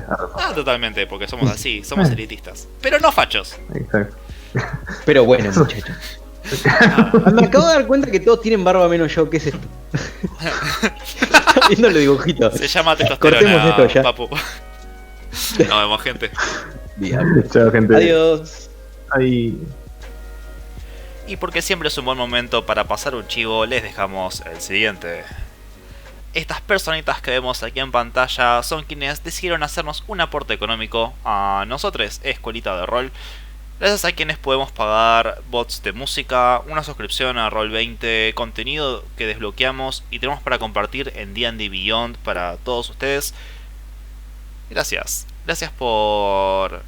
Totalmente, porque somos así, somos elitistas. Pero no fachos. Exacto. Pero bueno, muchachos. Me acabo de dar cuenta que todos tienen barba menos yo. ¿Qué es esto? Viendo los dibujitos. Se llama Cortemos testosterona, esto ya. papu. Nos vemos, gente. Diablo. Chao, gente. Adiós. Ahí. Y porque siempre es un buen momento para pasar un chivo, les dejamos el siguiente. Estas personitas que vemos aquí en pantalla son quienes decidieron hacernos un aporte económico a nosotros, Escuelita de Rol. Gracias a quienes podemos pagar bots de música, una suscripción a Roll20, contenido que desbloqueamos y tenemos para compartir en D&D Beyond para todos ustedes. Gracias. Gracias por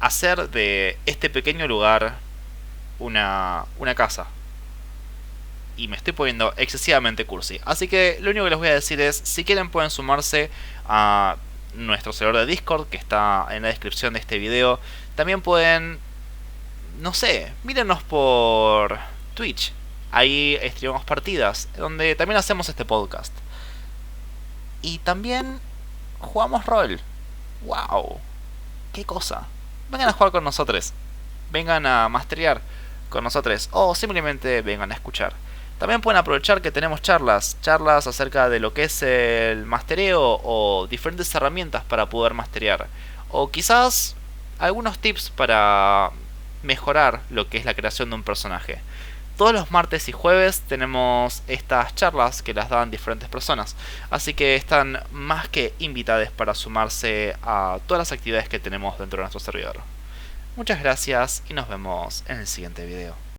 hacer de este pequeño lugar una casa. Y me estoy poniendo excesivamente cursi. Así que lo único que les voy a decir es, si quieren pueden sumarse a nuestro servidor de Discord, que está en la descripción de este video. También pueden, no sé, mírenos por Twitch. Ahí streamamos partidas, donde también hacemos este podcast. Y también jugamos rol. ¡Wow! ¡Qué cosa! Vengan a jugar con nosotros. Vengan a masterear con nosotros. O simplemente vengan a escuchar. También pueden aprovechar que tenemos charlas acerca de lo que es el mastereo o diferentes herramientas para poder masterear. O quizás algunos tips para mejorar lo que es la creación de un personaje. Todos los martes y jueves tenemos estas charlas que las dan diferentes personas. Así que están más que invitados para sumarse a todas las actividades que tenemos dentro de nuestro servidor. Muchas gracias y nos vemos en el siguiente video.